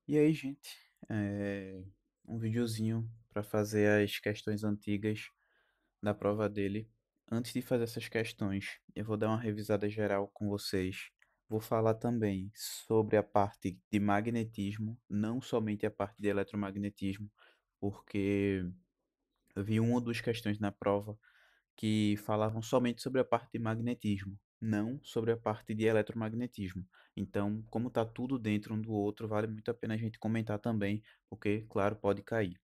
E aí, gente, é, um videozinho para fazer as questões antigas da prova dele. Antes de fazer essas questões, eu vou dar uma revisada geral com vocês. Vou falar também sobre a parte de magnetismo, não somente a parte de eletromagnetismo, porque eu vi uma ou duas questões na prova que falavam somente sobre a parte de magnetismo, não sobre a parte de eletromagnetismo. Então, como está tudo dentro um do outro, vale muito a pena a gente comentar também, porque, claro, pode cair.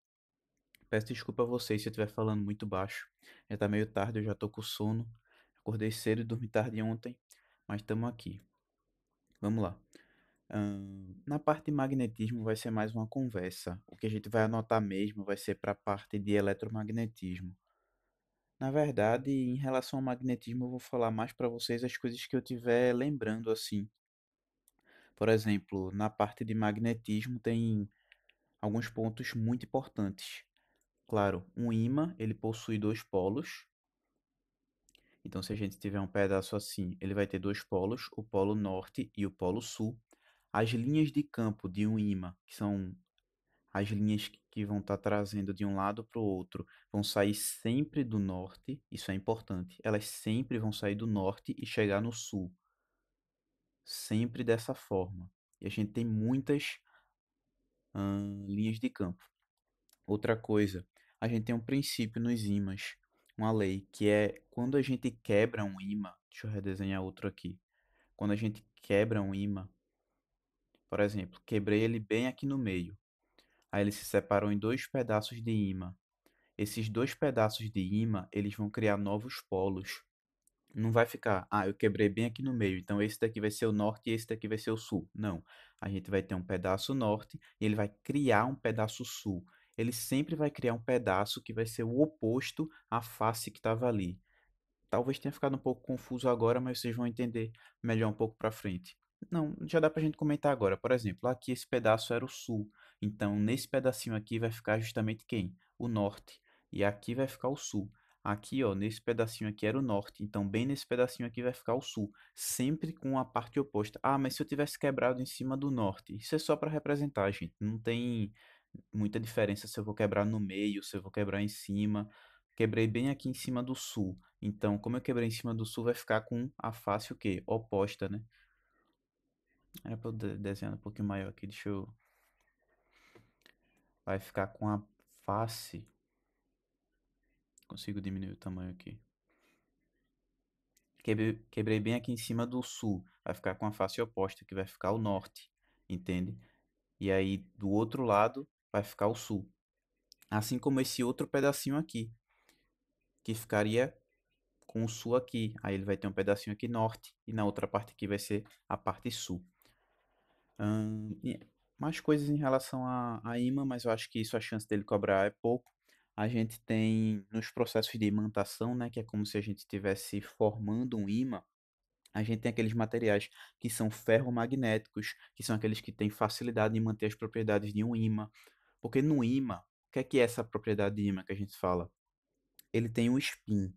Peço desculpa a vocês se eu estiver falando muito baixo. Já está meio tarde, eu já estou com sono. Acordei cedo e dormi tarde ontem, mas estamos aqui. Vamos lá. Na parte de magnetismo vai ser mais uma conversa. O que a gente vai anotar mesmo vai ser para a parte de eletromagnetismo. Na verdade, em relação ao magnetismo, eu vou falar mais para vocês as coisas que eu tiver lembrando assim. Por exemplo, na parte de magnetismo tem alguns pontos muito importantes. Claro, um ímã, ele possui dois polos. Então, se a gente tiver um pedaço assim, ele vai ter dois polos, o polo norte e o polo sul. As linhas de campo de um ímã, que são as linhas que vão estar trazendo de um lado para o outro, vão sair sempre do norte, isso é importante. Elas sempre vão sair do norte e chegar no sul, sempre dessa forma. E a gente tem muitas linhas de campo. Outra coisa, a gente tem um princípio nos ímãs, uma lei, que é quando a gente quebra um ímã, deixa eu redesenhar outro aqui. Quando a gente quebra um ímã, por exemplo, quebrei ele bem aqui no meio. Aí eles se separam em dois pedaços de ímã. Esses dois pedaços de ímã, eles vão criar novos polos. Não vai ficar, eu quebrei bem aqui no meio, então esse daqui vai ser o norte e esse daqui vai ser o sul. Não, a gente vai ter um pedaço norte e ele vai criar um pedaço sul. Ele sempre vai criar um pedaço que vai ser o oposto à face que estava ali. Talvez tenha ficado um pouco confuso agora, mas vocês vão entender melhor um pouco para frente. Não, já dá para a gente comentar agora. Por exemplo, aqui esse pedaço era o sul. Então, nesse pedacinho aqui vai ficar justamente quem? O norte. E aqui vai ficar o sul. Aqui, ó, nesse pedacinho aqui era o norte. Então, bem nesse pedacinho aqui vai ficar o sul. Sempre com a parte oposta. Ah, mas se eu tivesse quebrado em cima do norte? Isso é só para representar, gente. Não tem muita diferença se eu vou quebrar no meio, se eu vou quebrar em cima. Quebrei bem aqui em cima do sul. Então, como eu quebrei em cima do sul, vai ficar com a face o quê? Oposta, né? Era pra eu desenhar um pouquinho maior aqui, deixa eu... Vai ficar com a face... Consigo diminuir o tamanho aqui. Quebrei bem aqui em cima do sul. Vai ficar com a face oposta, que vai ficar o norte. Entende? E aí, do outro lado, vai ficar o sul. Assim como esse outro pedacinho aqui, que ficaria com o sul aqui. Aí ele vai ter um pedacinho aqui norte, e na outra parte aqui vai ser a parte sul. Mais coisas em relação a imã, mas eu acho que isso a chance dele cobrar é pouco. A gente tem nos processos de imantação, né, que é como se a gente estivesse formando um imã, a gente tem aqueles materiais que são ferromagnéticos, que são aqueles que têm facilidade em manter as propriedades de um imã. Porque no imã, o que é essa propriedade de imã que a gente fala? Ele tem um spin,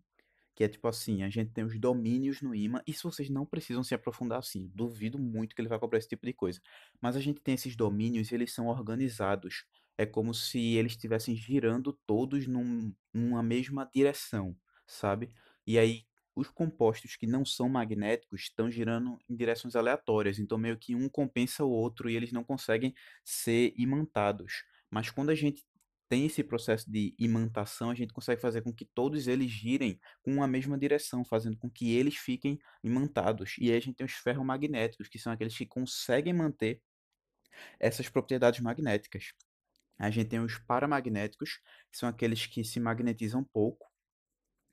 que é tipo assim, a gente tem os domínios no imã, isso vocês não precisam se aprofundar assim, duvido muito que ele vai cobrar esse tipo de coisa. Mas a gente tem esses domínios e eles são organizados. É como se eles estivessem girando todos numa mesma direção, sabe? E aí os compostos que não são magnéticos estão girando em direções aleatórias, então meio que um compensa o outro e eles não conseguem ser imantados. Mas quando a gente tem esse processo de imantação, a gente consegue fazer com que todos eles girem com a mesma direção, fazendo com que eles fiquem imantados. E aí a gente tem os ferromagnéticos, que são aqueles que conseguem manter essas propriedades magnéticas. A gente tem os paramagnéticos, que são aqueles que se magnetizam pouco.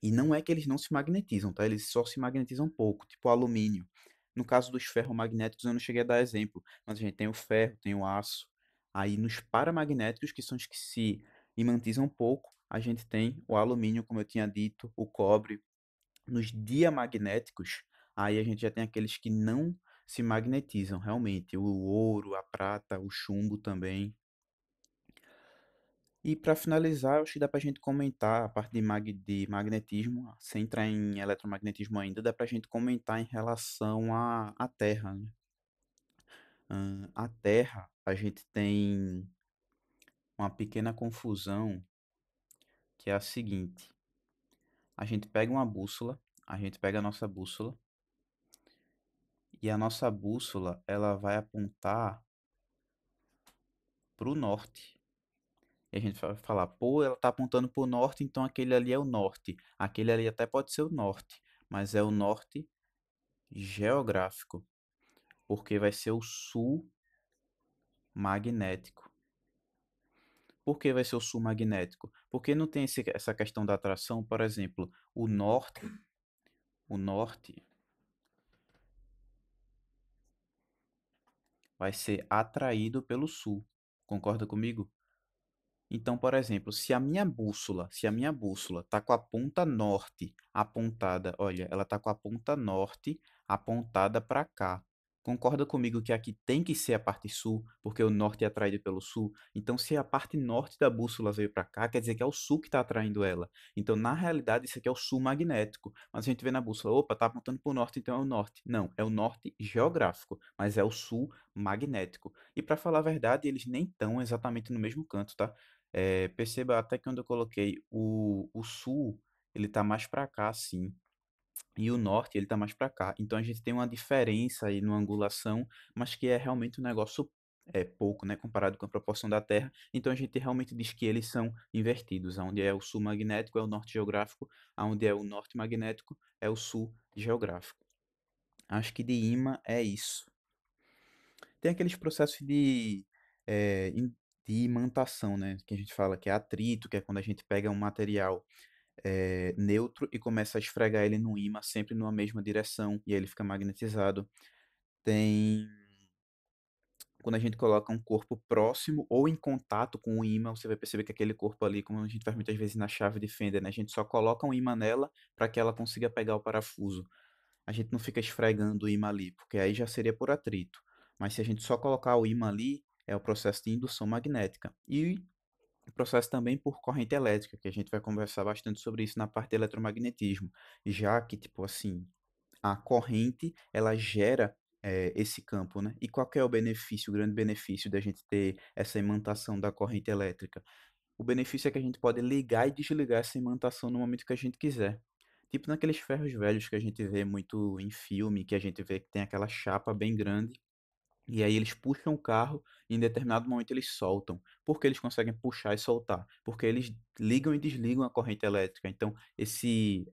E não é que eles não se magnetizam, tá? Eles só se magnetizam pouco, tipo o alumínio. No caso dos ferromagnéticos, eu não cheguei a dar exemplo, mas a gente tem o ferro, tem o aço. Aí nos paramagnéticos, que são os que se imantizam pouco, a gente tem o alumínio, como eu tinha dito, o cobre. Nos diamagnéticos, aí a gente já tem aqueles que não se magnetizam realmente, o ouro, a prata, o chumbo também. E para finalizar, eu acho que dá para a gente comentar a parte de magnetismo, sem entrar em eletromagnetismo ainda, dá para a gente comentar em relação à Terra, né? A Terra, a gente tem uma pequena confusão que é a seguinte: a gente pega uma bússola, a gente pega a nossa bússola e a nossa bússola ela vai apontar para o norte. E a gente vai falar, pô, ela está apontando para o norte, então aquele ali é o norte. Aquele ali até pode ser o norte, mas é o norte geográfico, porque vai ser o sul magnético. Por que vai ser o sul magnético? Porque não tem essa questão da atração, por exemplo, o norte vai ser atraído pelo sul. Concorda comigo? Então, por exemplo, se a minha bússola está com a ponta norte apontada, olha, ela está com a ponta norte apontada para cá. Concorda comigo que aqui tem que ser a parte sul, porque o norte é atraído pelo sul? Então, se a parte norte da bússola veio para cá, quer dizer que é o sul que está atraindo ela. Então, na realidade, isso aqui é o sul magnético. Mas a gente vê na bússola, opa, está apontando para o norte, então é o norte. Não, é o norte geográfico, mas é o sul magnético. E para falar a verdade, eles nem estão exatamente no mesmo canto, tá? Perceba até que quando eu coloquei o sul, ele tá mais para cá, sim, e o norte, ele tá mais para cá. Então a gente tem uma diferença aí na angulação, mas que é realmente um negócio pouco, né, comparado com a proporção da Terra. Então a gente realmente diz que eles são invertidos. Onde é o sul magnético é o norte geográfico, onde é o norte magnético é o sul geográfico. Acho que de imã é isso. Tem aqueles processos de imantação, né? Que a gente fala que é atrito, que é quando a gente pega um material neutro e começa a esfregar ele no ímã, sempre numa mesma direção, e aí ele fica magnetizado. Tem quando a gente coloca um corpo próximo ou em contato com o ímã, você vai perceber que aquele corpo ali, como a gente faz muitas vezes na chave de fenda, né? A gente só coloca um ímã nela para que ela consiga pegar o parafuso. A gente não fica esfregando o ímã ali, porque aí já seria por atrito. Mas se a gente só colocar o ímã ali, é o processo de indução magnética. E o processo também por corrente elétrica, que a gente vai conversar bastante sobre isso na parte de eletromagnetismo. Já que, tipo assim, a corrente, ela gera esse campo, né? E qual que é o benefício, o grande benefício da gente ter essa imantação da corrente elétrica? O benefício é que a gente pode ligar e desligar essa imantação no momento que a gente quiser. Tipo naqueles ferros velhos que a gente vê muito em filme, que a gente vê que tem aquela chapa bem grande, e aí eles puxam o carro e em determinado momento eles soltam. Por que eles conseguem puxar e soltar? Porque eles ligam e desligam a corrente elétrica. Então, esse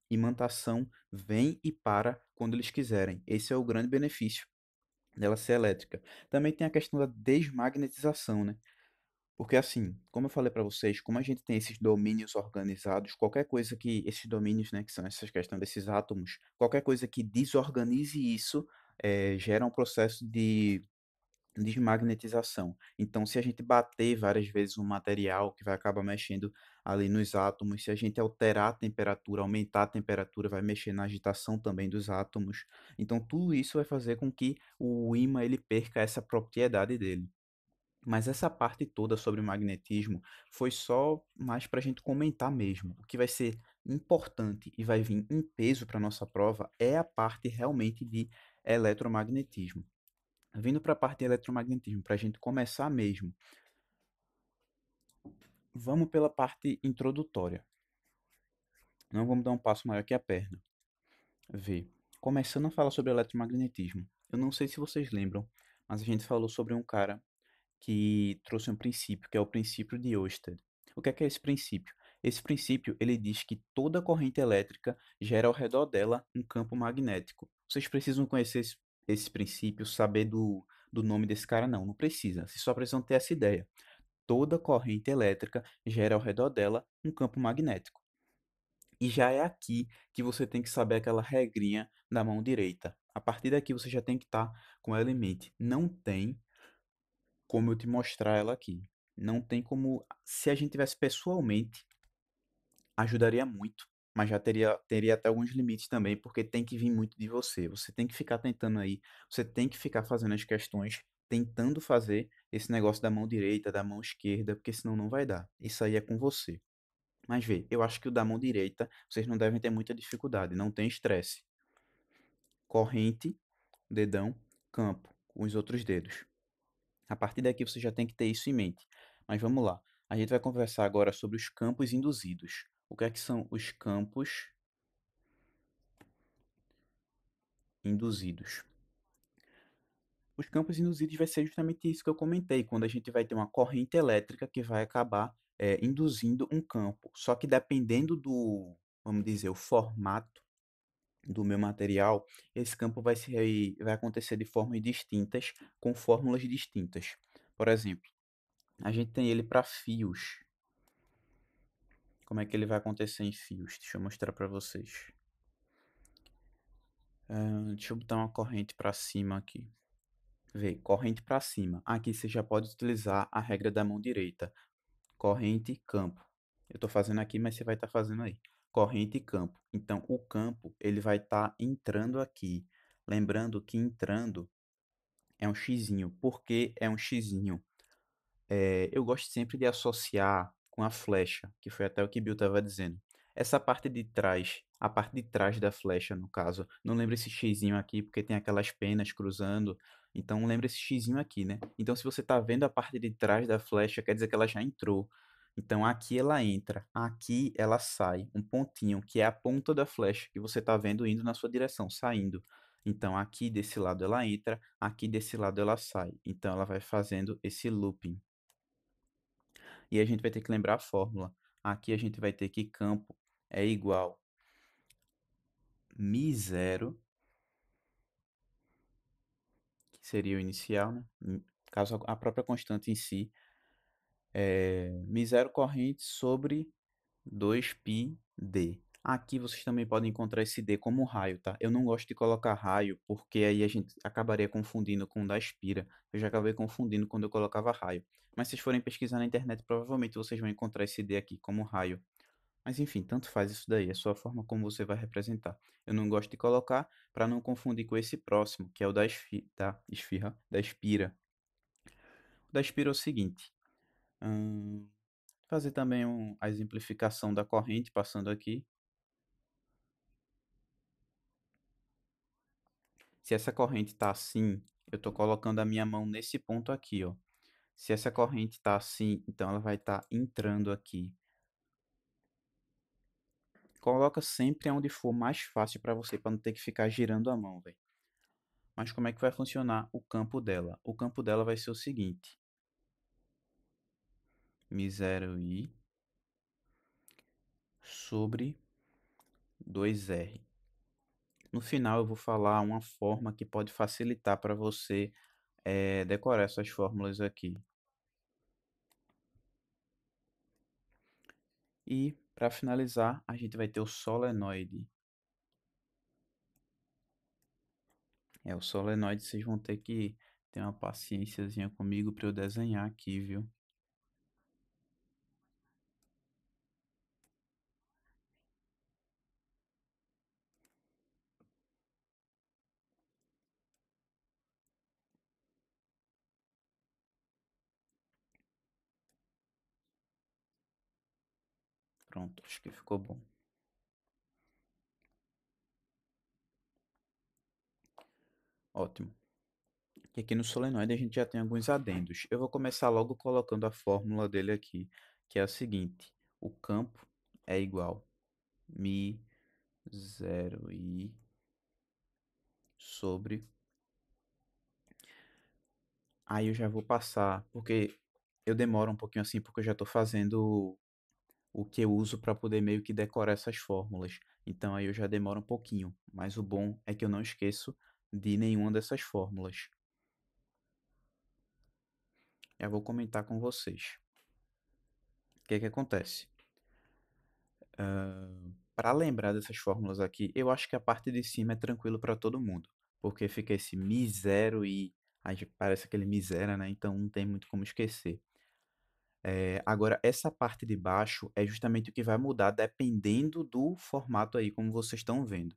imantação vem e para quando eles quiserem. Esse é o grande benefício dela ser elétrica. Também tem a questão da desmagnetização, né? Porque assim, como eu falei para vocês, como a gente tem esses domínios organizados, qualquer coisa que esses domínios, né, que são essas questões desses átomos, qualquer coisa que desorganize isso, gera um processo de desmagnetização. Então, se a gente bater várias vezes um material que vai acabar mexendo ali nos átomos, se a gente alterar a temperatura, aumentar a temperatura, vai mexer na agitação também dos átomos. Então, tudo isso vai fazer com que o ímã ele perca essa propriedade dele. Mas essa parte toda sobre o magnetismo foi só mais para a gente comentar mesmo. O que vai ser importante e vai vir em peso para a nossa prova é a parte realmente de eletromagnetismo. Vindo para a parte de eletromagnetismo, para a gente começar mesmo, vamos pela parte introdutória. Não vamos dar um passo maior que a perna. Vê. Começando a falar sobre eletromagnetismo. Eu não sei se vocês lembram, mas a gente falou sobre um cara que trouxe um princípio, que é o princípio de Ørsted. O que é esse princípio? Esse princípio, ele diz que toda corrente elétrica gera ao redor dela um campo magnético. Vocês precisam conhecer esse princípio, saber do nome desse cara? Não, não precisa. Vocês só precisam ter essa ideia. Toda corrente elétrica gera ao redor dela um campo magnético. E já é aqui que você tem que saber aquela regrinha da mão direita. A partir daqui você já tem que estar com ela em mente. Não tem como eu te mostrar ela aqui. Não tem como. Se a gente tivesse pessoalmente, ajudaria muito, mas já teria até alguns limites também, porque tem que vir muito de você. Você tem que ficar tentando aí, você tem que ficar fazendo as questões, tentando fazer esse negócio da mão direita, da mão esquerda, porque senão não vai dar. Isso aí é com você. Mas vê, eu acho que o da mão direita, vocês não devem ter muita dificuldade, não tem estresse. Corrente, dedão, campo. os outros dedos. A partir daqui você já tem que ter isso em mente. Mas vamos lá. A gente vai conversar agora sobre os campos induzidos. O que é que são os campos induzidos? Os campos induzidos vai ser justamente isso que eu comentei, quando a gente vai ter uma corrente elétrica que vai acabar induzindo um campo. Só que dependendo do, vamos dizer, o formato do meu material, esse campo vai acontecer de formas distintas, com fórmulas distintas. Por exemplo, a gente tem ele para fios. Como é que ele vai acontecer em fios? Deixa eu mostrar para vocês. Deixa eu botar uma corrente para cima aqui. Vê, corrente para cima. Aqui você já pode utilizar a regra da mão direita. Corrente e campo. Eu estou fazendo aqui, mas você vai estar fazendo aí. Corrente e campo. Então, o campo ele vai estar entrando aqui. Lembrando que entrando é um xizinho. Por que é um xizinho? Eu gosto sempre de associar com a flecha, que foi até o que Bill estava dizendo. Essa parte de trás, a parte de trás da flecha, no caso, não lembra esse xizinho aqui, porque tem aquelas penas cruzando. Então, lembra esse xizinho aqui, né? Então, se você está vendo a parte de trás da flecha, quer dizer que ela já entrou. Então, aqui ela entra, aqui ela sai. Um pontinho, que é a ponta da flecha que você está vendo indo na sua direção, saindo. Então, aqui desse lado ela entra, aqui desse lado ela sai. Então, ela vai fazendo esse looping. E a gente vai ter que lembrar a fórmula. Aqui a gente vai ter que campo é igual μ0, que seria o inicial, né? Caso a própria constante em si, μ0 corrente sobre 2πd. Aqui vocês também podem encontrar esse d como raio, tá? Eu não gosto de colocar raio, porque aí a gente acabaria confundindo com o da espira. Eu já acabei confundindo quando eu colocava raio. Mas se vocês forem pesquisar na internet, provavelmente vocês vão encontrar esse d aqui como raio. Mas enfim, tanto faz isso daí, é só a forma como você vai representar. Eu não gosto de colocar para não confundir com esse próximo, que é o da espira. O da espira é o seguinte, hum, fazer também a exemplificação da corrente passando aqui. Se essa corrente está assim, eu estou colocando a minha mão nesse ponto aqui, ó. Se essa corrente está assim, então ela vai estar entrando aqui. Coloca sempre onde for mais fácil para você, para não ter que ficar girando a mão, velho. Mas como é que vai funcionar o campo dela? O campo dela vai ser o seguinte: μ0i sobre 2r. No final eu vou falar uma forma que pode facilitar para você decorar essas fórmulas aqui. E para finalizar, a gente vai ter o solenoide. O solenoide vocês vão ter que ter uma paciênciazinha comigo para eu desenhar aqui, viu? Pronto, acho que ficou bom. Ótimo. E aqui no solenoide a gente já tem alguns adendos. Eu vou começar logo colocando a fórmula dele aqui, que é a seguinte: o campo é igual μ 0i sobre. Aí eu já vou passar, porque eu demoro um pouquinho assim, porque eu já estou fazendo o que eu uso para poder meio que decorar essas fórmulas. Então aí eu já demoro um pouquinho, mas o bom é que eu não esqueço de nenhuma dessas fórmulas. Eu vou comentar com vocês. O que é que acontece? Para lembrar dessas fórmulas aqui, eu acho que a parte de cima é tranquilo para todo mundo, porque fica esse mi0 e aí parece aquele miséria, né? Então não tem muito como esquecer. Agora, essa parte de baixo é justamente o que vai mudar dependendo do formato aí, como vocês estão vendo.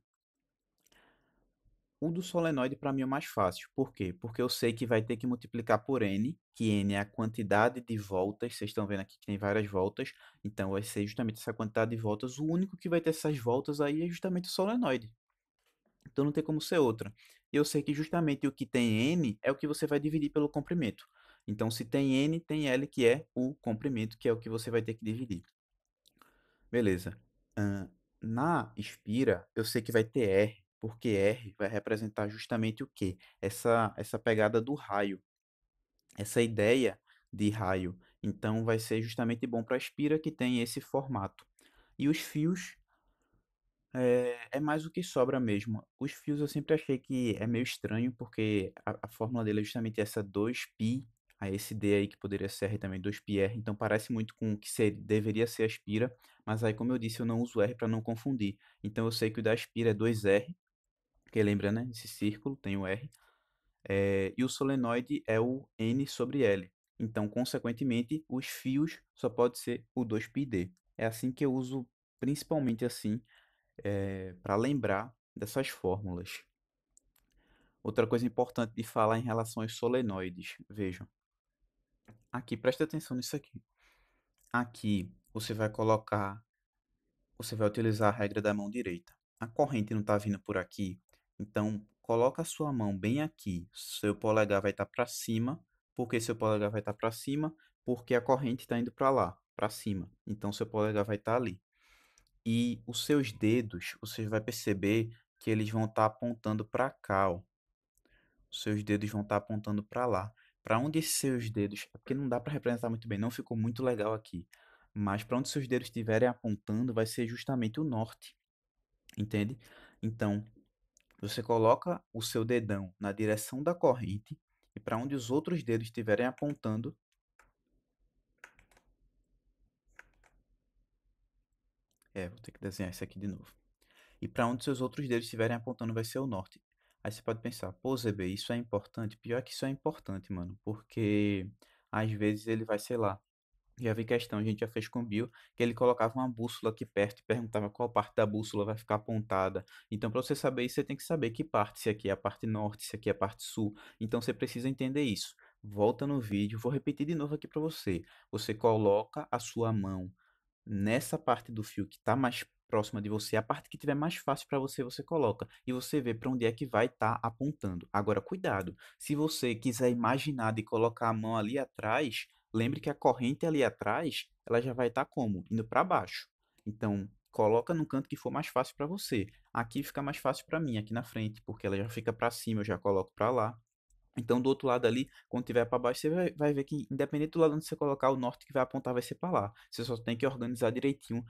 O do solenoide para mim é o mais fácil. Por quê? Porque eu sei que vai ter que multiplicar por n, que n é a quantidade de voltas. Vocês estão vendo aqui que tem várias voltas. Então vai ser justamente essa quantidade de voltas. O único que vai ter essas voltas aí é justamente o solenoide. Então não tem como ser outra. e eu sei que justamente o que tem N é o que você vai dividir pelo comprimento. Então, se tem N, tem L, que é o comprimento, que é o que você vai ter que dividir. Beleza. Ahn, Na Espira, eu sei que vai ter R, porque R vai representar justamente o quê? Essa pegada do raio, essa ideia de raio. Então, vai ser justamente bom para a Espira que tem esse formato. E os fios é mais o que sobra mesmo. Os fios eu sempre achei que é meio estranho, porque a fórmula dele é justamente essa 2π, aí esse D aí que poderia ser R também, 2πr, então parece muito com o que deveria ser a Aspira, mas aí, como eu disse, eu não uso R para não confundir. Então eu sei que o da Aspira é 2R, que lembra, né? Esse círculo tem o R, e o solenoide é o N sobre L. Então, consequentemente, os fios só pode ser o 2πd. É assim que eu uso, principalmente assim, para lembrar dessas fórmulas. Outra coisa importante de falar em relação aos solenoides. Vejam, aqui, presta atenção nisso aqui. Aqui você vai utilizar a regra da mão direita. A corrente não está vindo por aqui, então coloca a sua mão bem aqui. Seu polegar vai estar para cima. Por que seu polegar vai estar para cima? Porque a corrente está indo para lá, para cima. Então seu polegar vai estar ali. E os seus dedos, você vai perceber que eles vão estar apontando para cá, ó. Os seus dedos vão estar apontando para lá. Para onde esses seus dedos, é porque não dá para representar muito bem, não ficou muito legal aqui. Mas para onde seus dedos estiverem apontando, vai ser justamente o norte, entende? Então, você coloca o seu dedão na direção da corrente e para onde os outros dedos estiverem apontando, vou ter que desenhar isso aqui de novo. E para onde seus outros dedos estiverem apontando vai ser o norte. Aí você pode pensar, pô, ZB, isso é importante? Pior que isso é importante, mano, porque às vezes ele vai, sei lá, já vi questão, a gente já fez com o Bill, que ele colocava uma bússola aqui perto e perguntava qual parte da bússola vai ficar apontada. Então, para você saber isso, você tem que saber que parte, se aqui é a parte norte, se aqui é a parte sul. Então, você precisa entender isso. Volta no vídeo, vou repetir de novo aqui para você. Você coloca a sua mão nessa parte do fio que está mais próxima de você, a parte que tiver mais fácil para você, você coloca. E você vê para onde é que vai estar apontando. Agora, cuidado. Se você quiser imaginar de colocar a mão ali atrás, lembre que a corrente ali atrás, ela já vai estar como? Indo para baixo. Então, coloca no canto que for mais fácil para você. Aqui fica mais fácil para mim, aqui na frente, porque ela já fica para cima, eu já coloco para lá. Então, do outro lado ali, quando tiver para baixo, você vai ver que, independente do lado onde você colocar, o norte que vai apontar vai ser para lá. Você só tem que organizar direitinho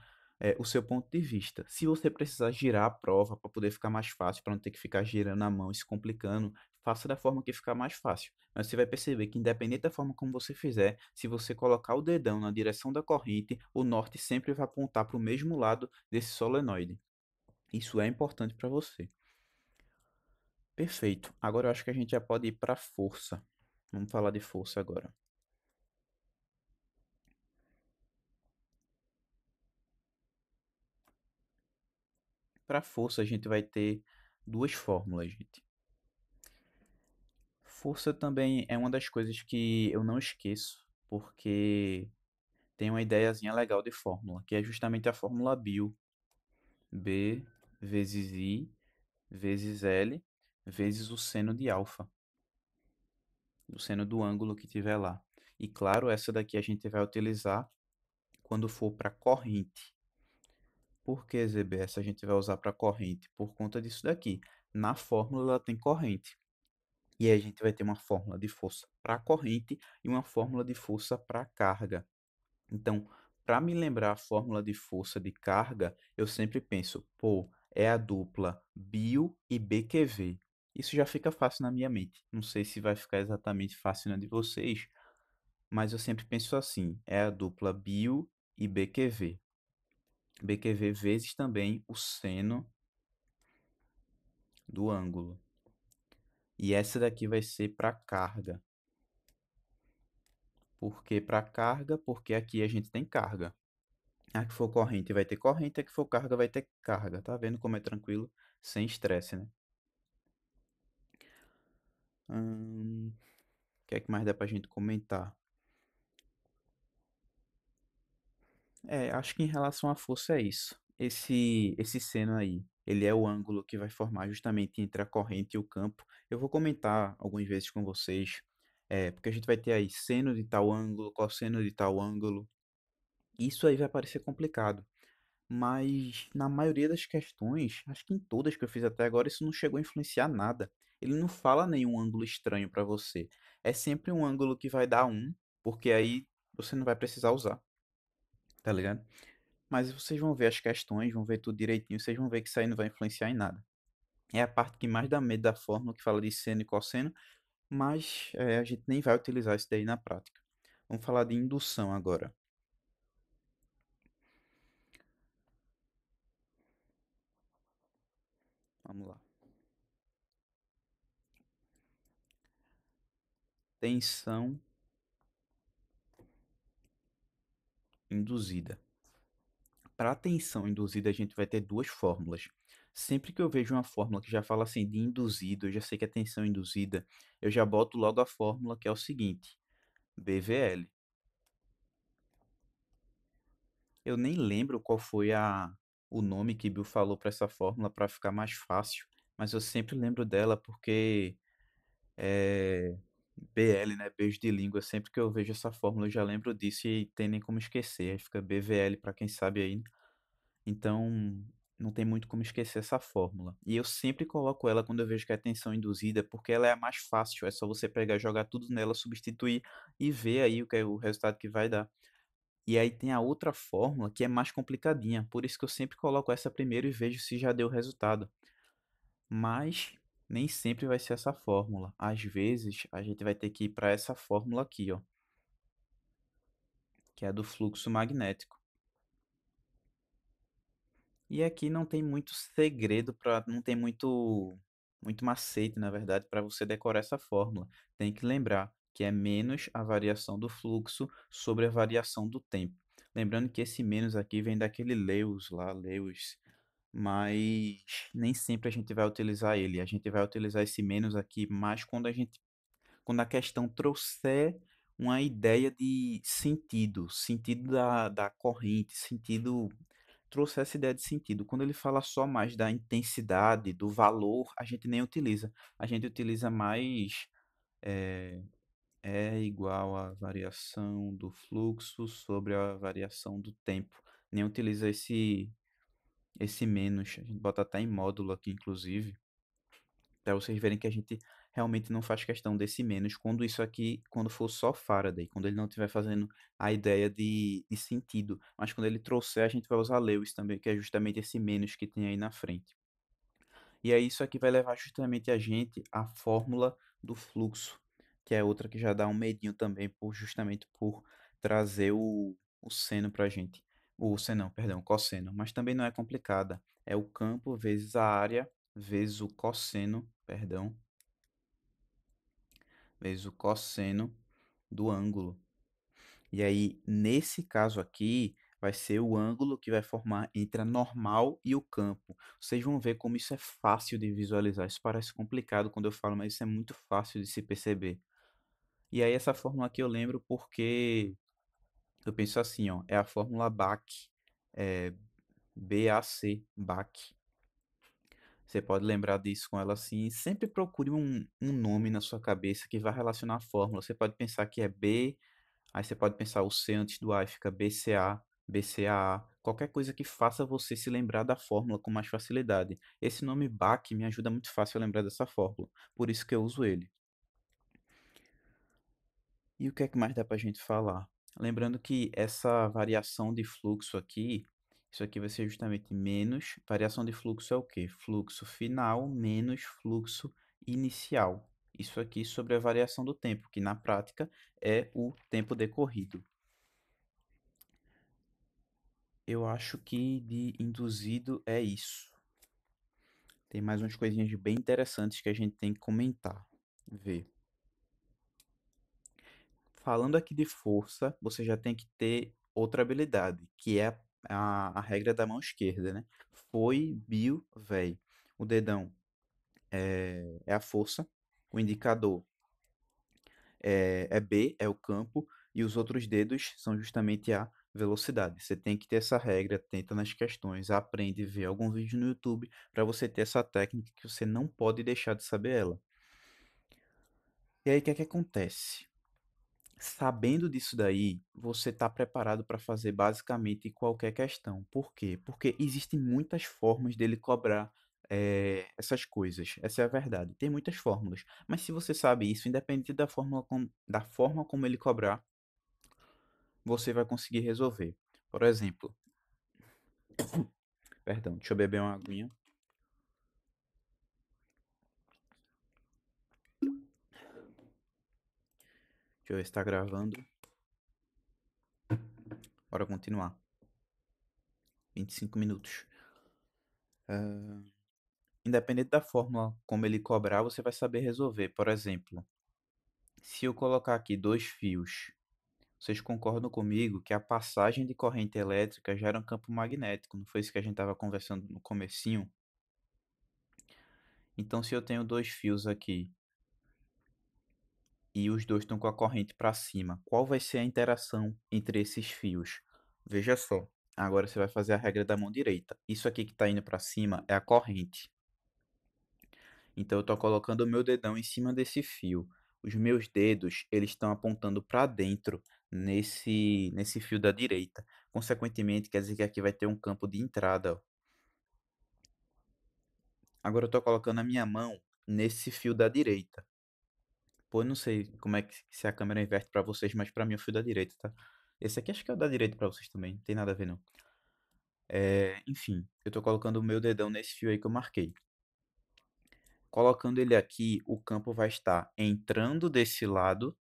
o seu ponto de vista. Se você precisar girar a prova para poder ficar mais fácil, para não ter que ficar girando a mão e se complicando, faça da forma que ficar mais fácil. Mas você vai perceber que, independente da forma como você fizer, se você colocar o dedão na direção da corrente, o norte sempre vai apontar para o mesmo lado desse solenoide. Isso é importante para você. Perfeito. Agora eu acho que a gente já pode ir para força. Vamos falar de força agora. Para força, a gente vai ter duas fórmulas, gente. Força também é uma das coisas que eu não esqueço, porque tem uma ideiazinha legal de fórmula, que é justamente a fórmula Bill. B vezes I vezes L vezes o seno de alfa, o seno do ângulo que tiver lá. E claro, essa daqui a gente vai utilizar quando for para corrente. Por que ZBS a gente vai usar para corrente? Por conta disso daqui. Na fórmula ela tem corrente. E aí a gente vai ter uma fórmula de força para corrente e uma fórmula de força para carga. Então, para me lembrar a fórmula de força de carga, eu sempre penso, pô, é a dupla Bill e BQV. Isso já fica fácil na minha mente. Não sei se vai ficar exatamente fácil na de vocês, mas eu sempre penso assim, é a dupla Bill e BQV. BQV vezes também o seno do ângulo. E essa daqui vai ser para carga. Por que para carga? Porque aqui a gente tem carga. A que for corrente vai ter corrente, a que for carga vai ter carga. Tá vendo como é tranquilo? Sem estresse, né? O que é que mais dá pra gente comentar? Acho que em relação à força é isso. Esse seno aí. ele é o ângulo que vai formar justamente entre a corrente e o campo. Eu vou comentar algumas vezes com vocês, porque a gente vai ter aí seno de tal ângulo, cosseno de tal ângulo. Isso aí vai parecer complicado, mas na maioria das questões, acho que em todas que eu fiz até agora, isso não chegou a influenciar nada. Ele não fala nenhum ângulo estranho para você. É sempre um ângulo que vai dar um, porque aí você não vai precisar usar, tá ligado? Mas vocês vão ver as questões, vão ver tudo direitinho, vocês vão ver que isso aí não vai influenciar em nada. É a parte que mais dá medo da fórmula, que fala de seno e cosseno, mas a gente nem vai utilizar isso daí na prática. Vamos falar de indução agora. Vamos lá. Tensão induzida. Para a tensão induzida, a gente vai ter duas fórmulas. Sempre que eu vejo uma fórmula que já fala assim de induzido, eu já sei que é tensão induzida, eu já boto logo a fórmula que é o seguinte: BVL. Eu nem lembro qual foi o nome que Bill falou para essa fórmula para ficar mais fácil, mas eu sempre lembro dela porque é BL, né? Beijo de língua. Sempre que eu vejo essa fórmula eu já lembro disso e tem nem como esquecer. Aí fica BVL para quem sabe aí. Então não tem muito como esquecer essa fórmula. E eu sempre coloco ela quando eu vejo que é tensão induzida, porque ela é a mais fácil. É só você pegar, jogar tudo nela, substituir e ver aí o que é o resultado que vai dar. E aí tem a outra fórmula que é mais complicadinha, por isso que eu sempre coloco essa primeiro e vejo se já deu resultado. Mas nem sempre vai ser essa fórmula. Às vezes a gente vai ter que ir para essa fórmula aqui, ó, que é a do fluxo magnético. E aqui não tem muito segredo para, não tem muito macete, na verdade, para você decorar essa fórmula. Tem que lembrar que é menos a variação do fluxo sobre a variação do tempo. Lembrando que esse menos aqui vem daquele Lewis lá, Lewis, mas nem sempre a gente vai utilizar ele. A gente vai utilizar esse menos aqui mais quando a questão trouxer uma ideia de sentido, sentido da corrente, sentido, trouxe essa ideia de sentido. Quando ele fala só mais da intensidade, do valor, a gente nem utiliza. A gente utiliza mais é, é igual à variação do fluxo sobre a variação do tempo. Nem utiliza esse menos. A gente bota até em módulo aqui, inclusive, para vocês verem que a gente realmente não faz questão desse menos quando isso aqui, quando for só Faraday, quando ele não estiver fazendo a ideia de sentido. Mas quando ele trouxer, a gente vai usar Lewis também, que é justamente esse menos que tem aí na frente. E aí isso aqui vai levar justamente a gente à fórmula do fluxo, que é outra que já dá um medinho também, justamente por trazer o seno para a gente. O seno, não, perdão, o cosseno. Mas também não é complicada. É o campo vezes a área vezes o cosseno, perdão, vezes o cosseno do ângulo. E aí, nesse caso aqui, vai ser o ângulo que vai formar entre a normal e o campo. Vocês vão ver como isso é fácil de visualizar. Isso parece complicado quando eu falo, mas isso é muito fácil de se perceber. E aí, essa fórmula aqui eu lembro porque eu penso assim, ó, é a fórmula BAC, é BAC, BAC. Você pode lembrar disso com ela assim. Sempre procure um nome na sua cabeça que vai relacionar a fórmula. Você pode pensar que é B. Aí você pode pensar o C antes do A e fica BCA, BCAA, qualquer coisa que faça você se lembrar da fórmula com mais facilidade. Esse nome BAC me ajuda muito fácil a lembrar dessa fórmula, por isso que eu uso ele. E o que é que mais dá para a gente falar? Lembrando que essa variação de fluxo aqui, isso aqui vai ser justamente menos. Variação de fluxo é o quê? Fluxo final menos fluxo inicial. Isso aqui sobre a variação do tempo, que na prática é o tempo decorrido. Eu acho que de induzido é isso. Tem mais umas coisinhas bem interessantes que a gente tem que comentar. Ver. Falando aqui de força, você já tem que ter outra habilidade, que é a regra da mão esquerda, né? Foi, Bill, véi. O dedão é a força, o indicador é B, é o campo, e os outros dedos são justamente a velocidade. Você tem que ter essa regra, tenta nas questões, aprende, vê algum vídeo no YouTube para você ter essa técnica que você não pode deixar de saber ela. E aí, o que é que acontece? Sabendo disso daí, você está preparado para fazer basicamente qualquer questão. Por quê? Porque existem muitas formas dele cobrar essas coisas. Essa é a verdade. Tem muitas fórmulas. Mas se você sabe isso, independente da forma como ele cobrar, você vai conseguir resolver. Por exemplo, perdão, deixa eu beber uma aguinha. Deixa eu ver se está gravando. Bora continuar. 25 minutos. Independente da fórmula como ele cobrar, você vai saber resolver. Por exemplo, se eu colocar aqui dois fios, vocês concordam comigo que a passagem de corrente elétrica gera um campo magnético? Não foi isso que a gente estava conversando no comecinho? Então, se eu tenho dois fios aqui e os dois estão com a corrente para cima, qual vai ser a interação entre esses fios? Veja só. Agora você vai fazer a regra da mão direita. Isso aqui que está indo para cima é a corrente. Então eu estou colocando o meu dedão em cima desse fio. Os meus dedos, eles estão apontando para dentro nesse fio da direita. Consequentemente, quer dizer que aqui vai ter um campo de entrada, ó. Agora eu estou colocando a minha mão nesse fio da direita. Pô, eu não sei como é que se a câmera inverte para vocês, mas para mim é o fio da direita, tá? Esse aqui acho que é o da direita para vocês também, não tem nada a ver não. Enfim, eu estou colocando o meu dedão nesse fio aí que eu marquei. Colocando ele aqui, o campo vai estar entrando desse lado,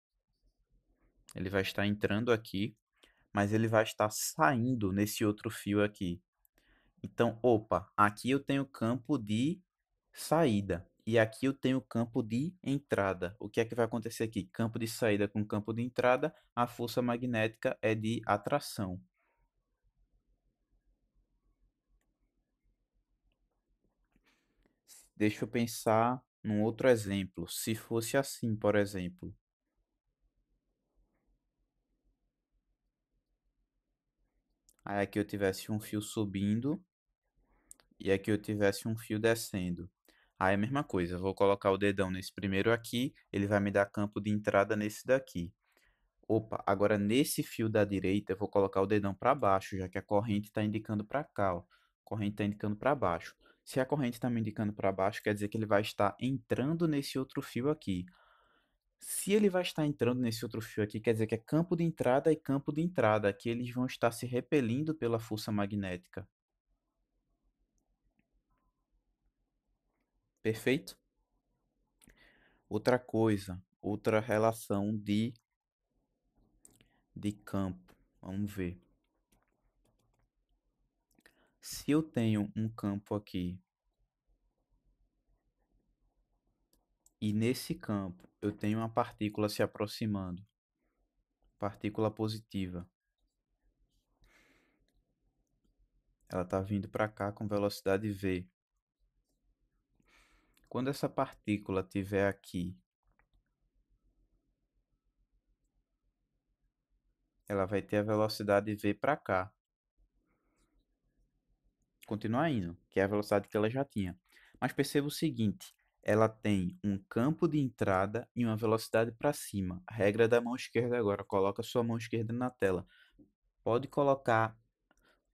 ele vai estar entrando aqui, mas ele vai estar saindo nesse outro fio aqui. Então, opa, aqui eu tenho campo de saída e aqui eu tenho campo de entrada. O que é que vai acontecer aqui? Campo de saída com campo de entrada, a força magnética é de atração. Deixa eu pensar num outro exemplo. Se fosse assim, por exemplo, aí aqui eu tivesse um fio subindo e aqui eu tivesse um fio descendo. Aí é a mesma coisa, eu vou colocar o dedão nesse primeiro aqui, ele vai me dar campo de entrada nesse daqui. Opa, agora nesse fio da direita eu vou colocar o dedão para baixo, já que a corrente está indicando para cá, ó. A corrente está indicando para baixo. Se a corrente está me indicando para baixo, quer dizer que ele vai estar entrando nesse outro fio aqui. Se ele vai estar entrando nesse outro fio aqui, quer dizer que é campo de entrada e campo de entrada, que eles vão estar se repelindo pela força magnética. Perfeito? Outra coisa, outra relação de campo. Vamos ver. Se eu tenho um campo aqui e nesse campo eu tenho uma partícula se aproximando, partícula positiva, ela está vindo para cá com velocidade v. Quando essa partícula estiver aqui, ela vai ter a velocidade v para cá. Continuar indo, que é a velocidade que ela já tinha. Mas perceba o seguinte, ela tem um campo de entrada e uma velocidade para cima. A regra da mão esquerda agora, coloca a sua mão esquerda na tela. Pode colocar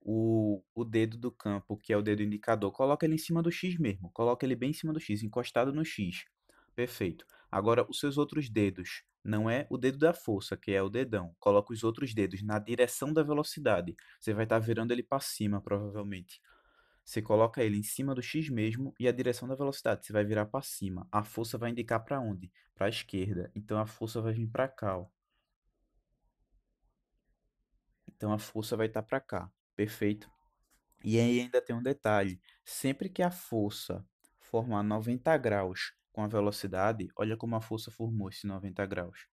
o dedo do campo, que é o dedo indicador, coloca ele em cima do X mesmo. Coloca ele bem em cima do X, encostado no X. Perfeito. Agora, os seus outros dedos, não é o dedo da força, que é o dedão. Coloca os outros dedos na direção da velocidade. Você vai estar virando ele para cima, provavelmente. Você coloca ele em cima do X mesmo e a direção da velocidade. Você vai virar para cima. A força vai indicar para onde? Para a esquerda. Então a força vai vir para cá, ó. Então a força vai estar para cá. Perfeito? E aí ainda tem um detalhe. Sempre que a força formar 90 graus com a velocidade, olha como a força formou esse 90 graus.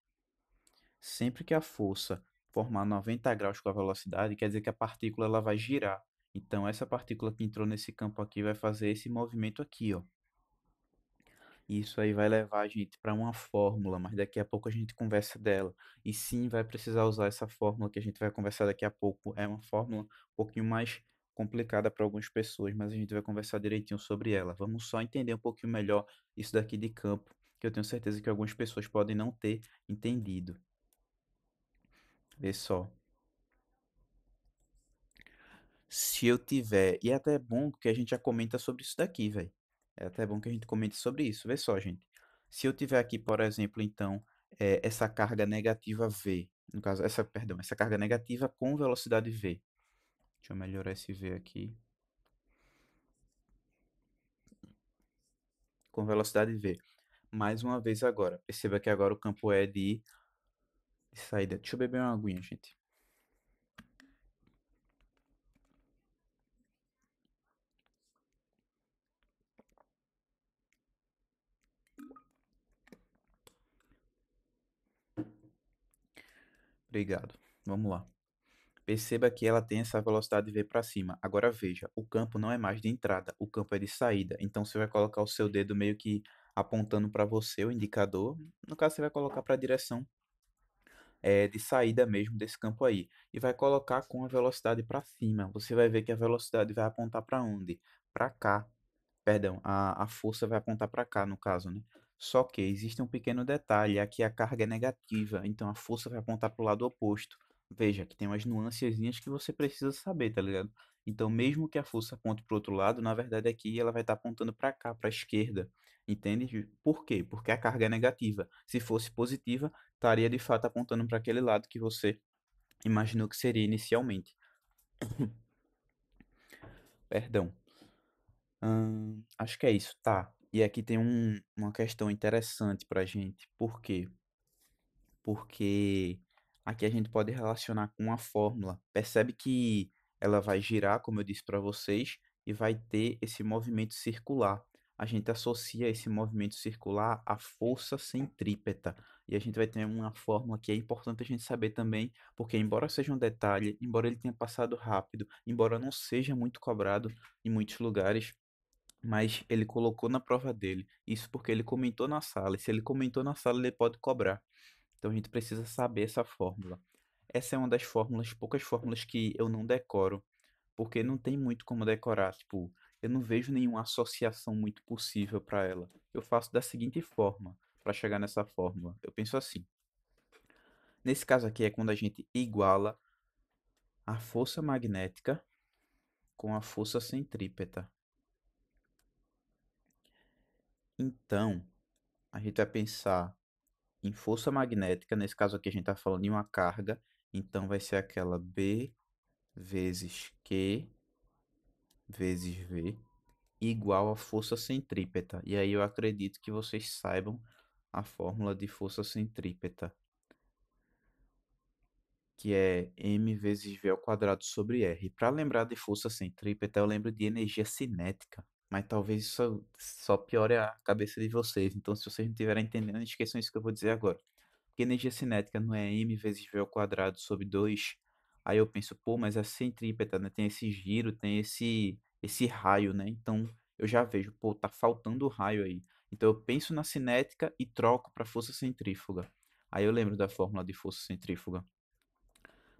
Sempre que a força formar 90 graus com a velocidade, quer dizer que a partícula ela vai girar. Então essa partícula que entrou nesse campo aqui vai fazer esse movimento aqui, ó. Isso aí vai levar a gente para uma fórmula, mas daqui a pouco a gente conversa dela. E sim, vai precisar usar essa fórmula que a gente vai conversar daqui a pouco. É uma fórmula um pouquinho mais complicada para algumas pessoas, mas a gente vai conversar direitinho sobre ela. Vamos só entender um pouquinho melhor isso daqui de campo, que eu tenho certeza que algumas pessoas podem não ter entendido. Vê só. Se eu tiver, e é até bom que a gente já comenta sobre isso daqui, velho. É até bom que a gente comente sobre isso. Vê só, gente. Se eu tiver aqui, por exemplo, então, essa carga negativa V, no caso, perdão, essa carga negativa com velocidade V. Deixa eu melhorar esse V aqui. Com velocidade V. Mais uma vez agora. Perceba que agora o campo é de saída. Deixa eu beber uma aguinha, gente. Obrigado. Vamos lá. Perceba que ela tem essa velocidade V para cima. Agora veja, o campo não é mais de entrada, o campo é de saída. Então você vai colocar o seu dedo meio que apontando para você, o indicador. No caso, você vai colocar para a direção de saída mesmo desse campo aí. E vai colocar com a velocidade para cima. Você vai ver que a velocidade vai apontar para onde? Para cá. Perdão, a força vai apontar para cá, no caso, né? Só que existe um pequeno detalhe, aqui a carga é negativa, então a força vai apontar para o lado oposto. Veja que tem umas nuancezinhas que você precisa saber, tá ligado? Então, mesmo que a força aponte para o outro lado, na verdade aqui ela vai estar apontando para cá, para a esquerda. Entende? Por quê? Porque a carga é negativa. Se fosse positiva, estaria de fato apontando para aquele lado que você imaginou que seria inicialmente. Perdão. Acho que é isso, tá. E aqui tem uma questão interessante pra gente. Por quê? Porque aqui a gente pode relacionar com uma fórmula. Percebe que ela vai girar, como eu disse para vocês, e vai ter esse movimento circular. A gente associa esse movimento circular à força centrípeta. E a gente vai ter uma fórmula que é importante a gente saber também, porque embora seja um detalhe, embora ele tenha passado rápido, embora não seja muito cobrado em muitos lugares, mas ele colocou na prova dele. Isso porque ele comentou na sala. E se ele comentou na sala, ele pode cobrar. Então a gente precisa saber essa fórmula. Essa é uma das fórmulas, poucas fórmulas que eu não decoro, porque não tem muito como decorar. Tipo, eu não vejo nenhuma associação muito possível para ela. Eu faço da seguinte forma, para chegar nessa fórmula. Eu penso assim. Nesse caso aqui é quando a gente iguala a força magnética com a força centrípeta. Então, a gente vai pensar em força magnética, nesse caso aqui a gente está falando de uma carga, então vai ser aquela B vezes Q vezes V igual a força centrípeta. E aí eu acredito que vocês saibam a fórmula de força centrípeta, que é m vezes v ao quadrado sobre r. Para lembrar de força centrípeta, eu lembro de energia cinética, mas talvez isso só piore a cabeça de vocês. Então, se vocês não estiverem entendendo, não esqueçam isso que eu vou dizer agora. Porque energia cinética não é m vezes v ao quadrado sobre 2. Aí eu penso, pô, mas é centrípeta, né? Tem esse giro, tem esse raio, né? Então eu já vejo, pô, tá faltando o raio aí. Então eu penso na cinética e troco para força centrífuga. Aí eu lembro da fórmula de força centrífuga.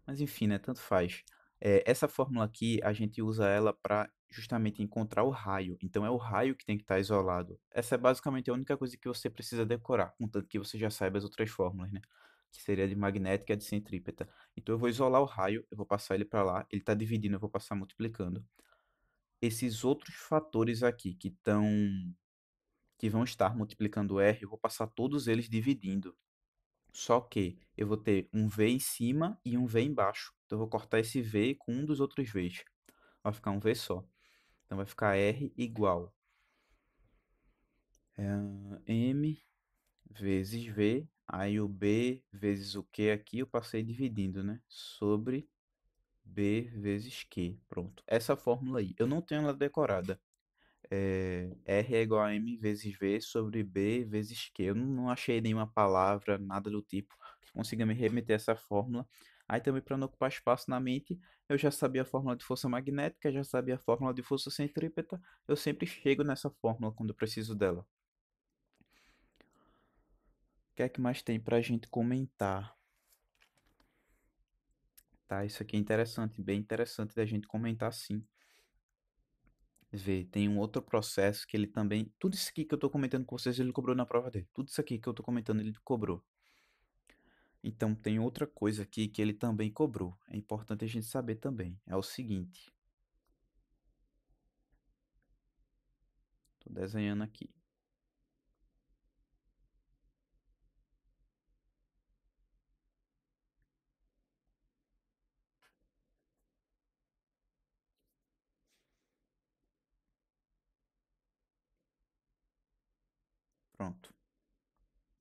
Mas enfim, né? Tanto faz. Essa fórmula aqui, a gente usa ela para justamente encontrar o raio. Então é o raio que tem que estar isolado. Essa é basicamente a única coisa que você precisa decorar, contanto que você já saiba as outras fórmulas, né? Que seria de magnética e de centrípeta. Então eu vou isolar o raio, eu vou passar ele para lá, ele está dividindo, eu vou passar multiplicando. Esses outros fatores aqui que vão estar multiplicando R, eu vou passar todos eles dividindo. Só que eu vou ter um V em cima e um V embaixo. Então eu vou cortar esse V com um dos outros Vs. Vai ficar um V só. Então vai ficar R igual M vezes V. Aí o B vezes o Q aqui eu passei dividindo, né? Sobre B vezes Q. Pronto. Essa fórmula aí. Eu não tenho ela decorada. R é igual a M vezes V sobre B vezes Q. Eu não achei nenhuma palavra, nada do tipo, que consiga me remeter a essa fórmula. Aí também, para não ocupar espaço na mente, eu já sabia a fórmula de força magnética, já sabia a fórmula de força centrípeta. Eu sempre chego nessa fórmula quando eu preciso dela. que é que mais tem pra gente comentar? Tá, isso aqui é interessante, bem interessante da gente comentar sim. Vê, tem um outro processo que ele também. Tudo isso aqui que eu tô comentando com vocês, ele cobrou na prova dele. Tudo isso aqui que eu tô comentando, ele cobrou. Então tem outra coisa aqui que ele também cobrou. É importante a gente saber também. É o seguinte. Tô desenhando aqui. Pronto,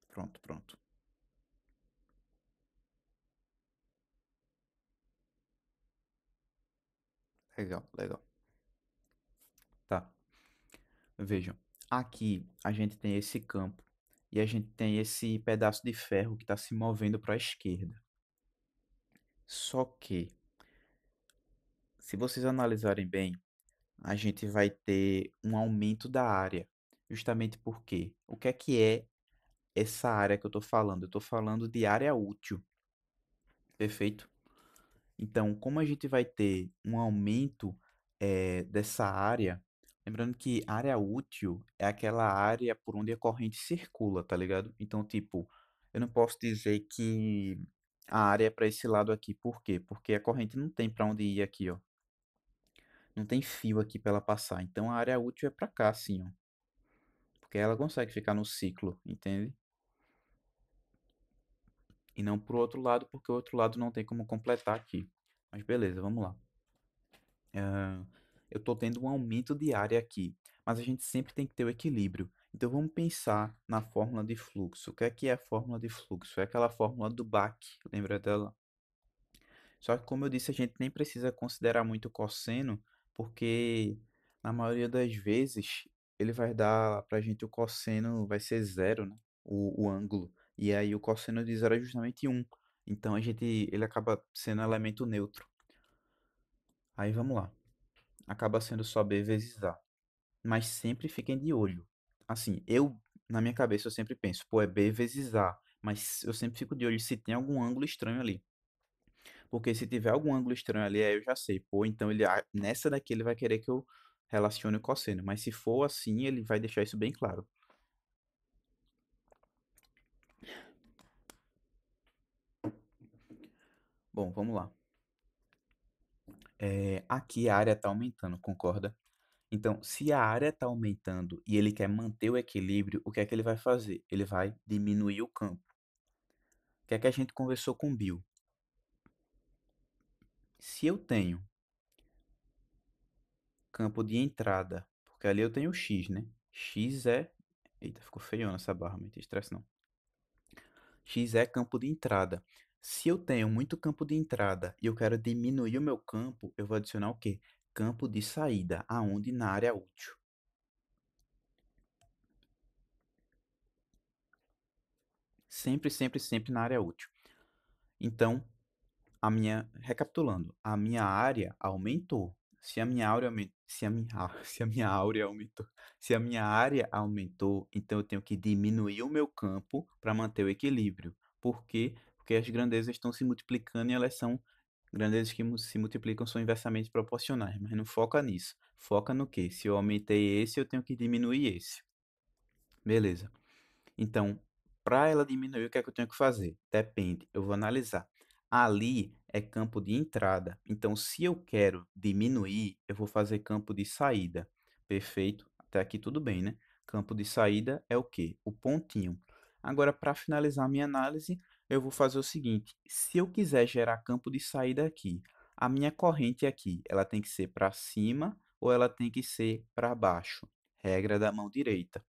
pronto, pronto. Legal, legal. Tá. Vejam. Aqui a gente tem esse campo e a gente tem esse pedaço de ferro que está se movendo para a esquerda. Só que, se vocês analisarem bem, a gente vai ter um aumento da área. Justamente porque o que é essa área que eu estou falando? Eu estou falando de área útil, perfeito? Então, como a gente vai ter um aumento dessa área, lembrando que área útil é aquela área por onde a corrente circula, tá ligado? Então, tipo, eu não posso dizer que a área é para esse lado aqui. Por quê? Porque a corrente não tem para onde ir aqui, ó. Não tem fio aqui para ela passar. Então, a área útil é para cá, assim, ó. Porque ela consegue ficar no ciclo, entende? E não pro outro lado, porque o outro lado não tem como completar aqui. Mas beleza, vamos lá. Eu estou tendo um aumento de área aqui, mas a gente sempre tem que ter o equilíbrio. Então vamos pensar na fórmula de fluxo. O que é a fórmula de fluxo? É aquela fórmula do Bach, lembra dela? Só que como eu disse, a gente nem precisa considerar muito o cosseno, porque na maioria das vezes ele vai dar pra gente o cosseno vai ser zero, né? O ângulo. E aí o cosseno de zero é justamente um. Então ele acaba sendo elemento neutro. Aí vamos lá. Acaba sendo só B vezes A. Mas sempre fiquem de olho. Assim, na minha cabeça, eu sempre penso, pô, é B vezes A. Mas eu sempre fico de olho se tem algum ângulo estranho ali. Porque se tiver algum ângulo estranho ali, aí eu já sei, pô, então nessa daqui ele vai querer que eu relacione o cosseno. Mas se for assim, ele vai deixar isso bem claro. Bom, vamos lá. Aqui a área está aumentando, concorda? Então, se a área está aumentando e ele quer manter o equilíbrio, o que é que ele vai fazer? Ele vai diminuir o campo. O que é que a gente conversou com o Bill? Se eu tenho campo de entrada, porque ali eu tenho X, né? X é. Eita, ficou feiona essa barra, não tem estresse não. X é campo de entrada. Se eu tenho muito campo de entrada e eu quero diminuir o meu campo, eu vou adicionar o quê? Campo de saída, aonde na área útil. Sempre, sempre, sempre na área útil. Então, recapitulando, a minha área aumentou. Se a minha área aumentou, se a minha área aumentou, se a minha área aumentou, então eu tenho que diminuir o meu campo para manter o equilíbrio. Por quê? Porque as grandezas estão se multiplicando e elas são grandezas que se multiplicam são inversamente proporcionais, mas não foca nisso. Foca no quê? Se eu aumentei esse, eu tenho que diminuir esse. Beleza. Então, para ela diminuir, o que é que eu tenho que fazer? Depende, eu vou analisar. Ali é campo de entrada. Então, se eu quero diminuir, eu vou fazer campo de saída. Perfeito? Até aqui tudo bem, né? Campo de saída é o quê? O pontinho. Agora, para finalizar a minha análise, eu vou fazer o seguinte: se eu quiser gerar campo de saída aqui, a minha corrente aqui, ela tem que ser para cima ou ela tem que ser para baixo? Regra da mão direita.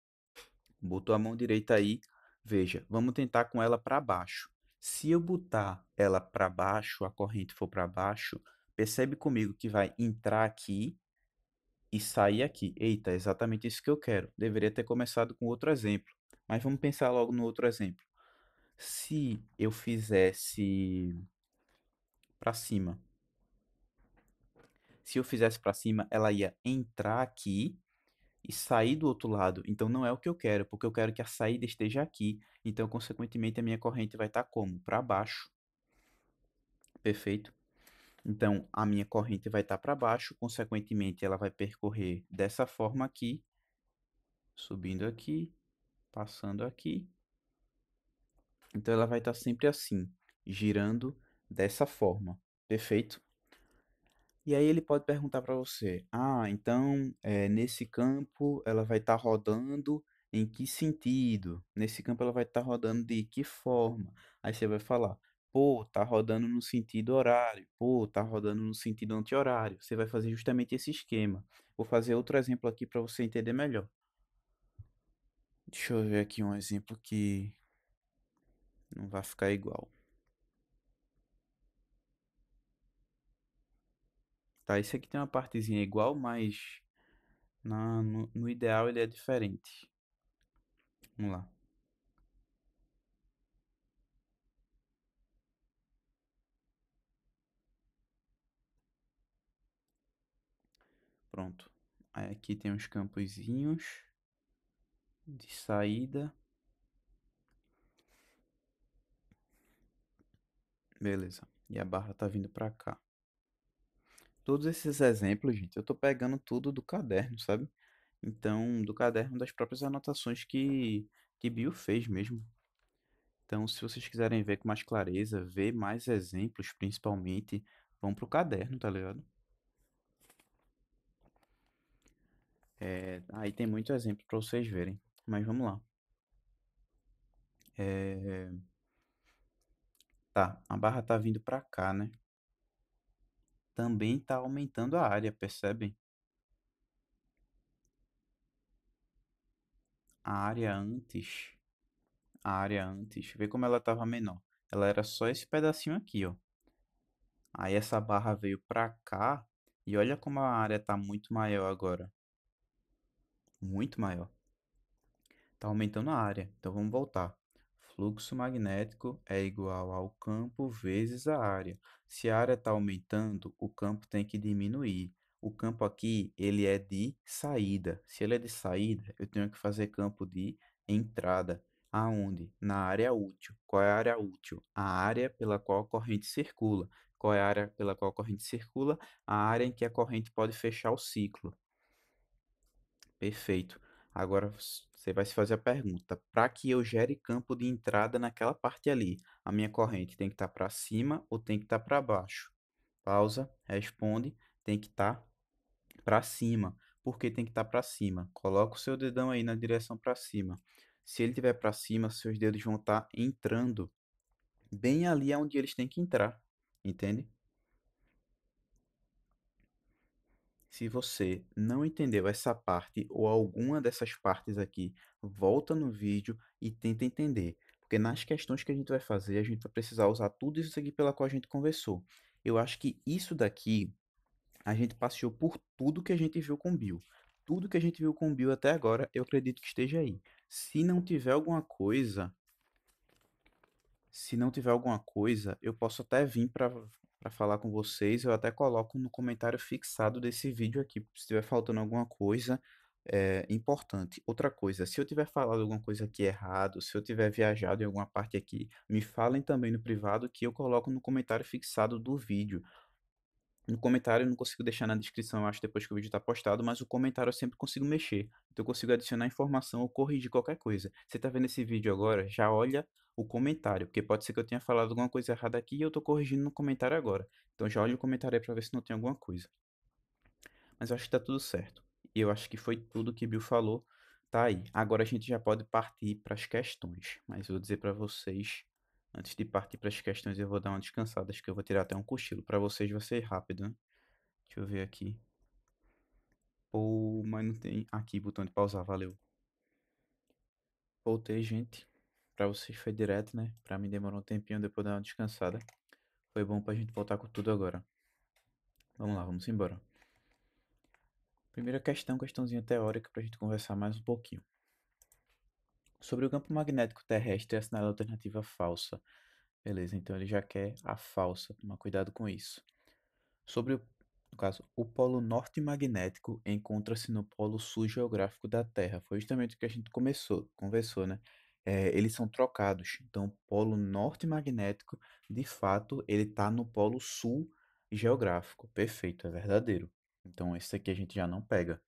Botou a mão direita aí, veja, vamos tentar com ela para baixo. Se eu botar ela para baixo, a corrente for para baixo, percebe comigo que vai entrar aqui e sair aqui. Eita, é exatamente isso que eu quero. Deveria ter começado com outro exemplo, mas vamos pensar logo no outro exemplo. Se eu fizesse para cima, se eu fizesse para cima, ela ia entrar aqui e sair do outro lado. Então não é o que eu quero, porque eu quero que a saída esteja aqui. Então, consequentemente, a minha corrente vai estar como? Para baixo. Perfeito? Então, a minha corrente vai estar para baixo, consequentemente, ela vai percorrer dessa forma aqui, subindo aqui, passando aqui. Então, ela vai estar sempre assim, girando dessa forma. Perfeito? E aí ele pode perguntar para você: ah, então nesse campo ela vai estar rodando em que sentido? Nesse campo ela vai estar rodando de que forma? Aí você vai falar: pô, tá rodando no sentido horário, pô, tá rodando no sentido anti-horário. Você vai fazer justamente esse esquema. Vou fazer outro exemplo aqui para você entender melhor. Deixa eu ver aqui um exemplo que não vai ficar igual. Tá, esse aqui tem uma partezinha igual, mas no ideal ele é diferente. Vamos lá. Pronto. Aí aqui tem uns campozinhos de saída. Beleza. E a barra tá vindo pra cá. Todos esses exemplos, gente, eu tô pegando tudo do caderno, sabe? Então, do caderno das próprias anotações que Bill fez mesmo. Então, se vocês quiserem ver com mais clareza, ver mais exemplos, principalmente, vão pro caderno, tá ligado? Aí tem muito exemplo para vocês verem. Mas vamos lá. É, tá, a barra tá vindo pra cá, né? Também tá aumentando a área, percebem? A área antes, a área antes, vê como ela estava menor. Ela era só esse pedacinho aqui, ó. Aí essa barra veio pra cá e olha como a área tá muito maior agora. Muito maior. Está aumentando a área. Então vamos voltar. Fluxo magnético é igual ao campo vezes a área. Se a área está aumentando, o campo tem que diminuir. O campo aqui, ele é de saída. Se ele é de saída, eu tenho que fazer campo de entrada. Aonde? Na área útil. Qual é a área útil? A área pela qual a corrente circula. Qual é a área pela qual a corrente circula? A área em que a corrente pode fechar o ciclo. Perfeito. Agora você vai se fazer a pergunta: para que eu gere campo de entrada naquela parte ali, a minha corrente tem que estar para cima ou tem que estar para baixo? Pausa, responde, tem que estar para cima. Por que tem que estar para cima? Coloca o seu dedão aí na direção para cima. Se ele estiver para cima, seus dedos vão estar entrando bem ali onde eles têm que entrar, entende? Se você não entendeu essa parte ou alguma dessas partes aqui, volta no vídeo e tenta entender. Porque nas questões que a gente vai fazer, a gente vai precisar usar tudo isso aqui pela qual a gente conversou. Eu acho que isso daqui, a gente passeou por tudo que a gente viu com o Bill. Tudo que a gente viu com o Bill até agora, eu acredito que esteja aí. Se não tiver alguma coisa, se não tiver alguma coisa, eu posso até vir para falar com vocês. Eu até coloco no comentário fixado desse vídeo aqui, se estiver faltando alguma coisa importante. Outra coisa, se eu tiver falado alguma coisa aqui errado, se eu tiver viajado em alguma parte aqui, me falem também no privado que eu coloco no comentário fixado do vídeo. No comentário eu não consigo deixar na descrição, eu acho, depois que o vídeo está postado, mas o comentário eu sempre consigo mexer. Então eu consigo adicionar informação ou corrigir qualquer coisa. Você está vendo esse vídeo agora? Já olha o comentário, porque pode ser que eu tenha falado alguma coisa errada aqui e eu estou corrigindo no comentário agora. Então já olha o comentário aí para ver se não tem alguma coisa. Mas eu acho que está tudo certo. E eu acho que foi tudo que Bill falou. Tá aí. Agora a gente já pode partir para as questões. Mas eu vou dizer para vocês, antes de partir para as questões, eu vou dar uma descansada. Acho que eu vou tirar até um cochilo. Para vocês vai ser rápido, né? Deixa eu ver aqui. Pô, mas não tem. Aqui, botão de pausar, valeu. Voltei, gente. Pra vocês foi direto, né? Pra mim demorou um tempinho depois de dar uma descansada. Foi bom pra gente voltar com tudo agora. Vamos lá, vamos embora. Primeira questão, questãozinha teórica pra gente conversar mais um pouquinho. Sobre o campo magnético terrestre, assinala a alternativa falsa. Beleza, então ele já quer a falsa. Toma cuidado com isso. Sobre o No caso, o polo norte magnético encontra-se no polo sul geográfico da Terra. Foi justamente o que a gente conversou, né? Eles são trocados. Então, o polo norte magnético, de fato, ele está no polo sul geográfico. Perfeito, é verdadeiro. Então, esse aqui a gente já não pega.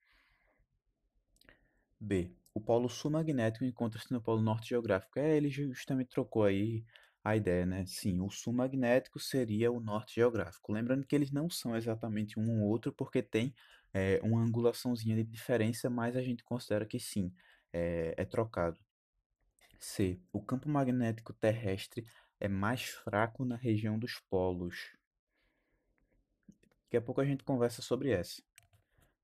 B. O polo sul magnético encontra-se no polo norte geográfico. Ele justamente trocou aí a ideia, né? Sim, o sul magnético seria o norte geográfico. Lembrando que eles não são exatamente um ou outro, porque tem uma angulaçãozinha de diferença, mas a gente considera que sim, é trocado. C. O campo magnético terrestre é mais fraco na região dos polos. Daqui a pouco a gente conversa sobre essa.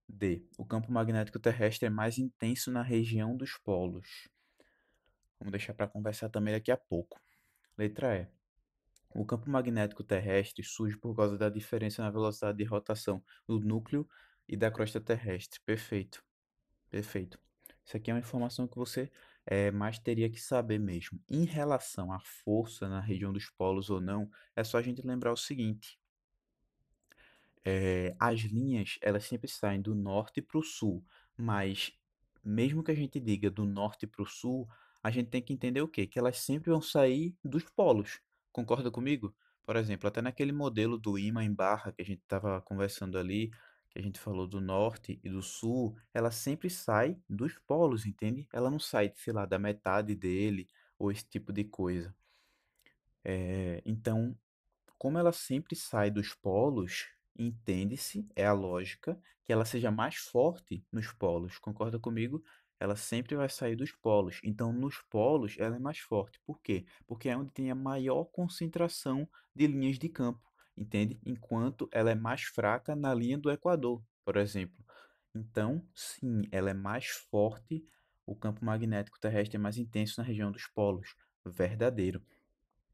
D. O campo magnético terrestre é mais intenso na região dos polos. Vamos deixar para conversar também daqui a pouco. Letra E. O campo magnético terrestre surge por causa da diferença na velocidade de rotação do núcleo e da crosta terrestre. Perfeito, perfeito. Isso aqui é uma informação que você mais teria que saber mesmo. Em relação à força na região dos polos ou não, é só a gente lembrar o seguinte: as linhas, elas sempre saem do norte para o sul, mas mesmo que a gente diga do norte para o sul, a gente tem que entender o quê? Que elas sempre vão sair dos polos. Concorda comigo? Por exemplo, até naquele modelo do ímã em barra que a gente estava conversando ali, que a gente falou do norte e do sul, ela sempre sai dos polos, entende? Ela não sai, sei lá, da metade dele ou esse tipo de coisa. Então, como ela sempre sai dos polos, entende-se, é a lógica, que ela seja mais forte nos polos. Concorda comigo? Ela sempre vai sair dos polos. Então, nos polos, ela é mais forte. Por quê? Porque é onde tem a maior concentração de linhas de campo, entende? Enquanto ela é mais fraca na linha do Equador, por exemplo. Então, sim, ela é mais forte. O campo magnético terrestre é mais intenso na região dos polos. Verdadeiro.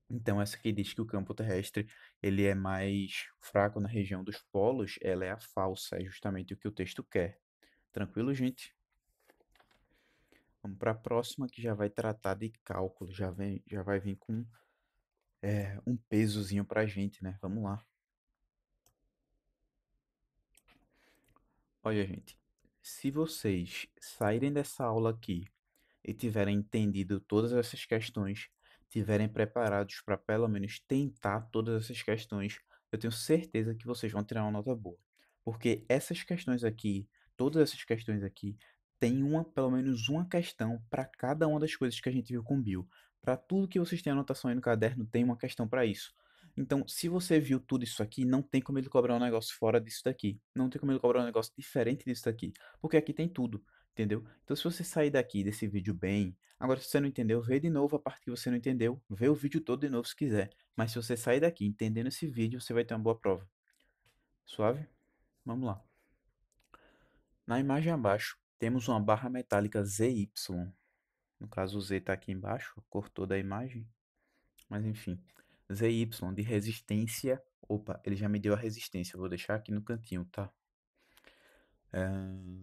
Então, essa que diz que o campo terrestre ele é mais fraco na região dos polos, ela é a falsa, é justamente o que o texto quer. Tranquilo, gente? Vamos para a próxima que já vai tratar de cálculo, já vai vir com um pesozinho para a gente, né? Vamos lá. Olha, gente, se vocês saírem dessa aula aqui e tiverem entendido todas essas questões, tiverem preparados para pelo menos tentar todas essas questões, eu tenho certeza que vocês vão tirar uma nota boa. Porque essas questões aqui, todas essas questões aqui, tem pelo menos uma questão para cada uma das coisas que a gente viu com o Bill. Para tudo que vocês têm anotação aí no caderno, tem uma questão para isso. Então, se você viu tudo isso aqui, não tem como ele cobrar um negócio fora disso daqui. Não tem como ele cobrar um negócio diferente disso daqui. Porque aqui tem tudo. Entendeu? Então, se você sair daqui desse vídeo bem, agora se você não entendeu, vê de novo a parte que você não entendeu, vê o vídeo todo de novo se quiser. Mas se você sair daqui entendendo esse vídeo, você vai ter uma boa prova. Suave? Vamos lá. Na imagem abaixo, temos uma barra metálica ZY. No caso, o Z está aqui embaixo, cortou da imagem, mas enfim. ZY de resistência. Opa, ele já me deu a resistência, vou deixar aqui no cantinho, tá?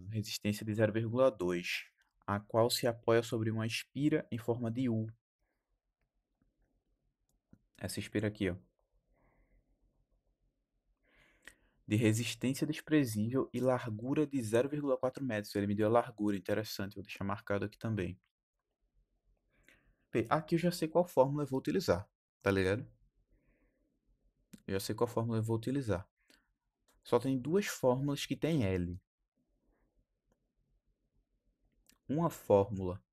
Resistência de 0,2, a qual se apoia sobre uma espira em forma de U. Essa espira aqui, ó. De resistência desprezível e largura de 0,4 metros. Ele me deu a largura, interessante, vou deixar marcado aqui também. Aqui eu já sei qual fórmula eu vou utilizar, tá ligado? Eu já sei qual fórmula eu vou utilizar. Só tem duas fórmulas que tem L. Uma fórmula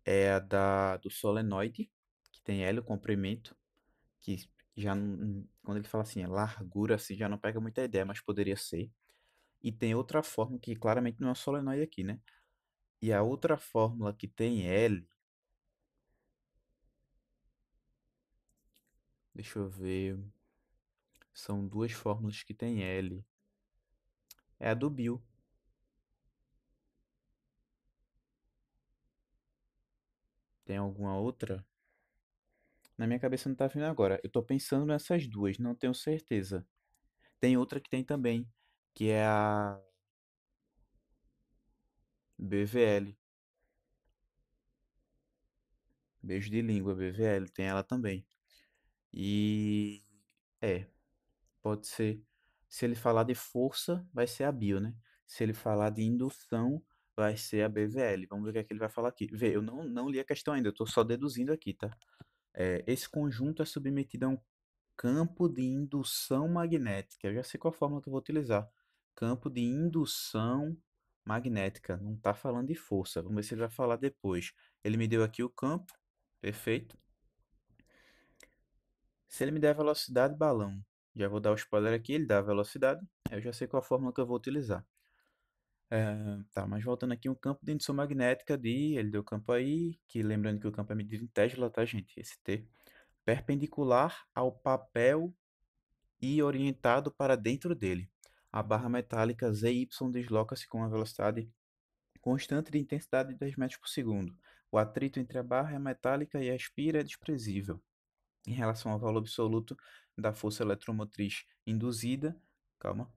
é a do solenoide, que tem L, o comprimento, que já quando ele fala assim, é largura, assim, já não pega muita ideia, mas poderia ser. E tem outra fórmula que claramente não é solenoide aqui, né? E a outra fórmula que tem L, deixa eu ver, são duas fórmulas que tem L. É a do Bill. Tem alguma outra? Na minha cabeça não tá vindo agora. Eu tô pensando nessas duas, não tenho certeza. Tem outra que tem também, que é a BVL. Beijo de língua, BVL, tem ela também. E é, pode ser. Se ele falar de força, vai ser a bio, né? Se ele falar de indução, vai ser a BVL. Vamos ver o que é que ele vai falar aqui. Vê, eu não li a questão ainda, eu estou só deduzindo aqui, tá? Esse conjunto é submetido a um campo de indução magnética. Eu já sei qual fórmula que eu vou utilizar. Campo de indução magnética. Não está falando de força. Vamos ver se ele vai falar depois. Ele me deu aqui o campo. Perfeito. Se ele me der a velocidade, balão. Já vou dar o spoiler aqui. Ele dá a velocidade. Eu já sei qual a fórmula que eu vou utilizar. Tá, mas voltando aqui, um campo de indução magnética de. Ele deu o campo aí. Que lembrando que o campo é medido em Tesla, tá, gente? Esse T. Perpendicular ao papel e orientado para dentro dele. A barra metálica ZY desloca-se com uma velocidade constante de intensidade de 10 metros por segundo. O atrito entre a barra e a metálica e a espira é desprezível. Em relação ao valor absoluto da força eletromotriz induzida, calma,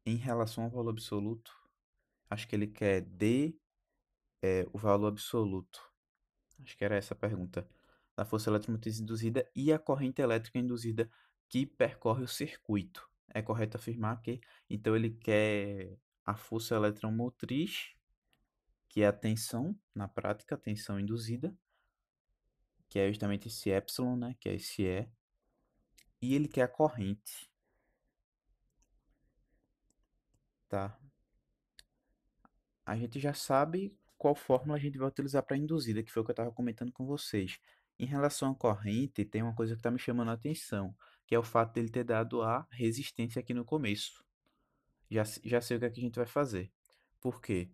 em relação ao valor absoluto, acho que ele quer o valor absoluto. Acho que era essa a pergunta. Da força eletromotriz induzida e a corrente elétrica induzida que percorre o circuito. É correto afirmar que, então, ele quer a força eletromotriz, que é a tensão, na prática, a tensão induzida, que é justamente esse epsilon, né, que é esse E, e ele quer a corrente, tá? A gente já sabe qual fórmula a gente vai utilizar para induzida, que foi o que eu estava comentando com vocês. Em relação à corrente, tem uma coisa que está me chamando a atenção, que é o fato dele ter dado a resistência aqui no começo. Já sei o que é que a gente vai fazer. Por quê?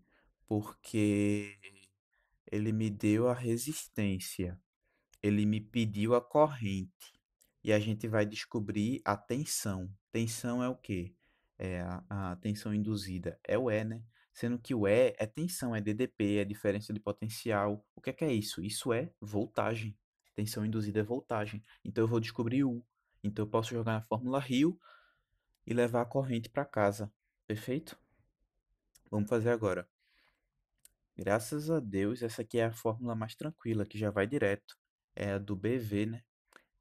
Porque ele me deu a resistência, ele me pediu a corrente, e a gente vai descobrir a tensão. Tensão é o quê? A tensão induzida é o E, né? Sendo que o E é tensão, é DDP, é diferença de potencial. O que é isso? Isso é voltagem. Tensão induzida é voltagem. Então eu vou descobrir U. Então eu posso jogar na fórmula Rio e levar a corrente para casa. Perfeito? Vamos fazer agora. Graças a Deus, essa aqui é a fórmula mais tranquila, que já vai direto. É a do BV, né?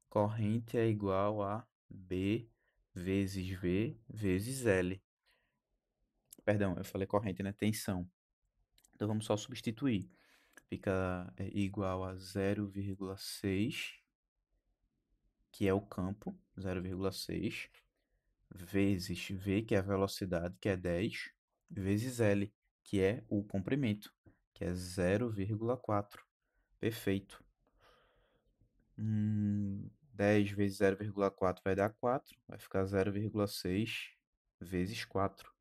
Corrente é igual a B vezes V vezes L. Perdão, eu falei corrente, né? Tensão. Então vamos só substituir. Fica igual a 0,6, que é o campo, 0,6, vezes V, que é a velocidade, que é 10, vezes L, que é o comprimento, que é 0,4. Perfeito. 10 vezes 0,4 vai dar 4, vai ficar 0,6 vezes 4.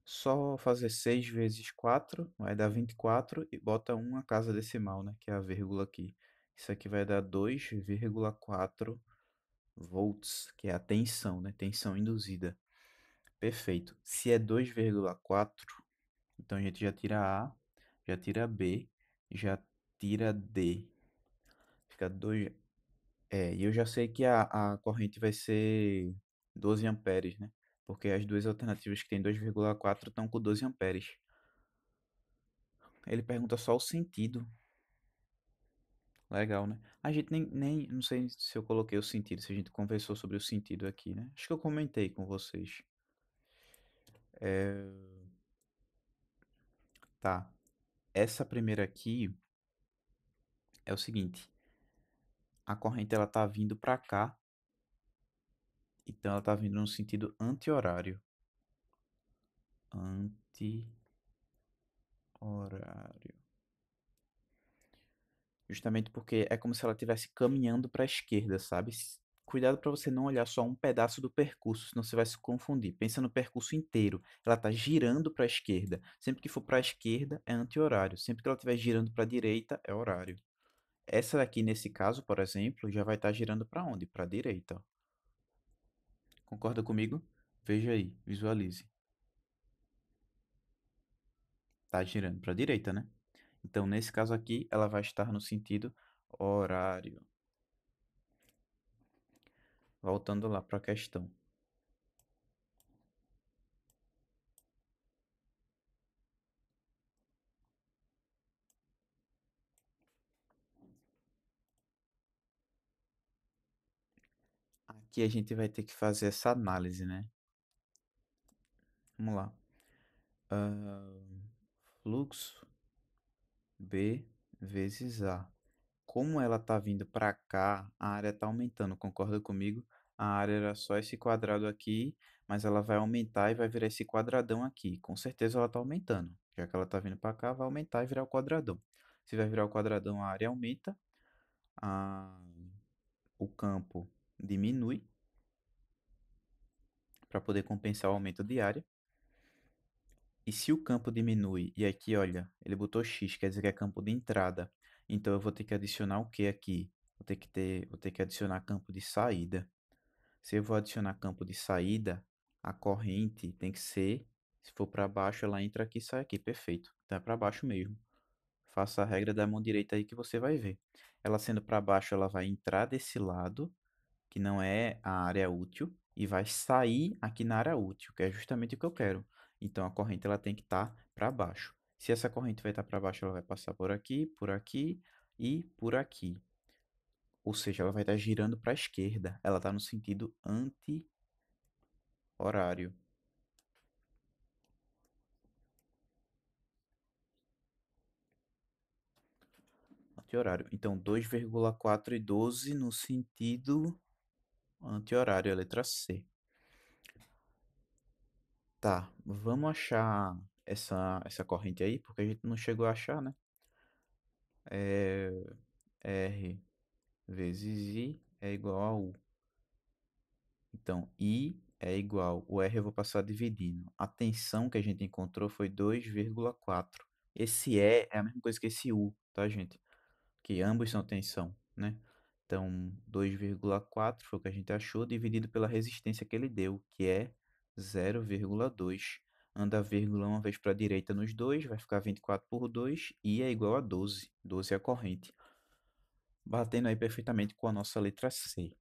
Só fazer 6 vezes 4 vai dar 24 e bota uma casa decimal, né, que é a vírgula aqui. Isso aqui vai dar 2,4 volts, que é a tensão, né, tensão induzida. Perfeito. Se é 2,4, então a gente já tira A, já tira B, já tira D. Fica 2. E eu já sei que a corrente vai ser 12 amperes, né? Porque as duas alternativas que tem 2,4 estão com 12 amperes. Ele pergunta só o sentido. Legal, né? A gente não sei se eu coloquei o sentido, se a gente conversou sobre o sentido aqui, né? Acho que eu comentei com vocês. É, tá. Essa primeira aqui é o seguinte. A corrente ela tá vindo para cá, então ela tá vindo no sentido anti-horário. Anti-horário. Justamente porque é como se ela estivesse caminhando para a esquerda, sabe? Cuidado para você não olhar só um pedaço do percurso, senão você vai se confundir. Pensa no percurso inteiro. Ela está girando para a esquerda. Sempre que for para a esquerda é anti-horário. Sempre que ela estiver girando para a direita é horário. Essa daqui, nesse caso, por exemplo, já vai estar girando para onde? Para a direita. Ó. Concorda comigo? Veja aí, visualize. Está girando para a direita, né? Então, nesse caso aqui, ela vai estar no sentido horário. Voltando lá para a questão. Aqui a gente vai ter que fazer essa análise, né? Vamos lá. Ah, fluxo B vezes A. Como ela tá vindo para cá, a área tá aumentando, concorda comigo? A área era só esse quadrado aqui, mas ela vai aumentar e vai virar esse quadradão aqui. Com certeza ela tá aumentando. Já que ela tá vindo para cá, vai aumentar e virar o quadradão. Se vai virar o quadradão, a área aumenta, a... o campo diminui para poder compensar o aumento de área. E se o campo diminui, e aqui, olha, ele botou X, quer dizer que é campo de entrada. Então eu vou ter que adicionar o que aqui? Vou ter que adicionar campo de saída. Se eu vou adicionar campo de saída, a corrente tem que ser, se for para baixo, ela entra aqui e sai aqui, perfeito. Então é para baixo mesmo. Faça a regra da mão direita aí que você vai ver. Ela sendo para baixo, ela vai entrar desse lado, que não é a área útil, e vai sair aqui na área útil, que é justamente o que eu quero. Então a corrente ela tem que estar para baixo. Se essa corrente vai estar para baixo, ela vai passar por aqui e por aqui. Ou seja, ela vai estar girando para a esquerda. Ela está no sentido anti-horário. Anti-horário. Então 2,4 e 12 no sentido anti-horário, a letra C. Tá, vamos achar essa corrente aí, porque a gente não chegou a achar, né? É R vezes I é igual a U. Então, I é igual, o R eu vou passar dividindo. A tensão que a gente encontrou foi 2,4. Esse E é a mesma coisa que esse U, tá, gente? Que ambos são tensão, né? Então, 2,4 foi o que a gente achou, dividido pela resistência que ele deu, que é 0,2. Anda a vírgula uma vez para a direita nos dois, vai ficar 24 por 2, e é igual a 12. 12 é a corrente. Batendo aí perfeitamente com a nossa letra C.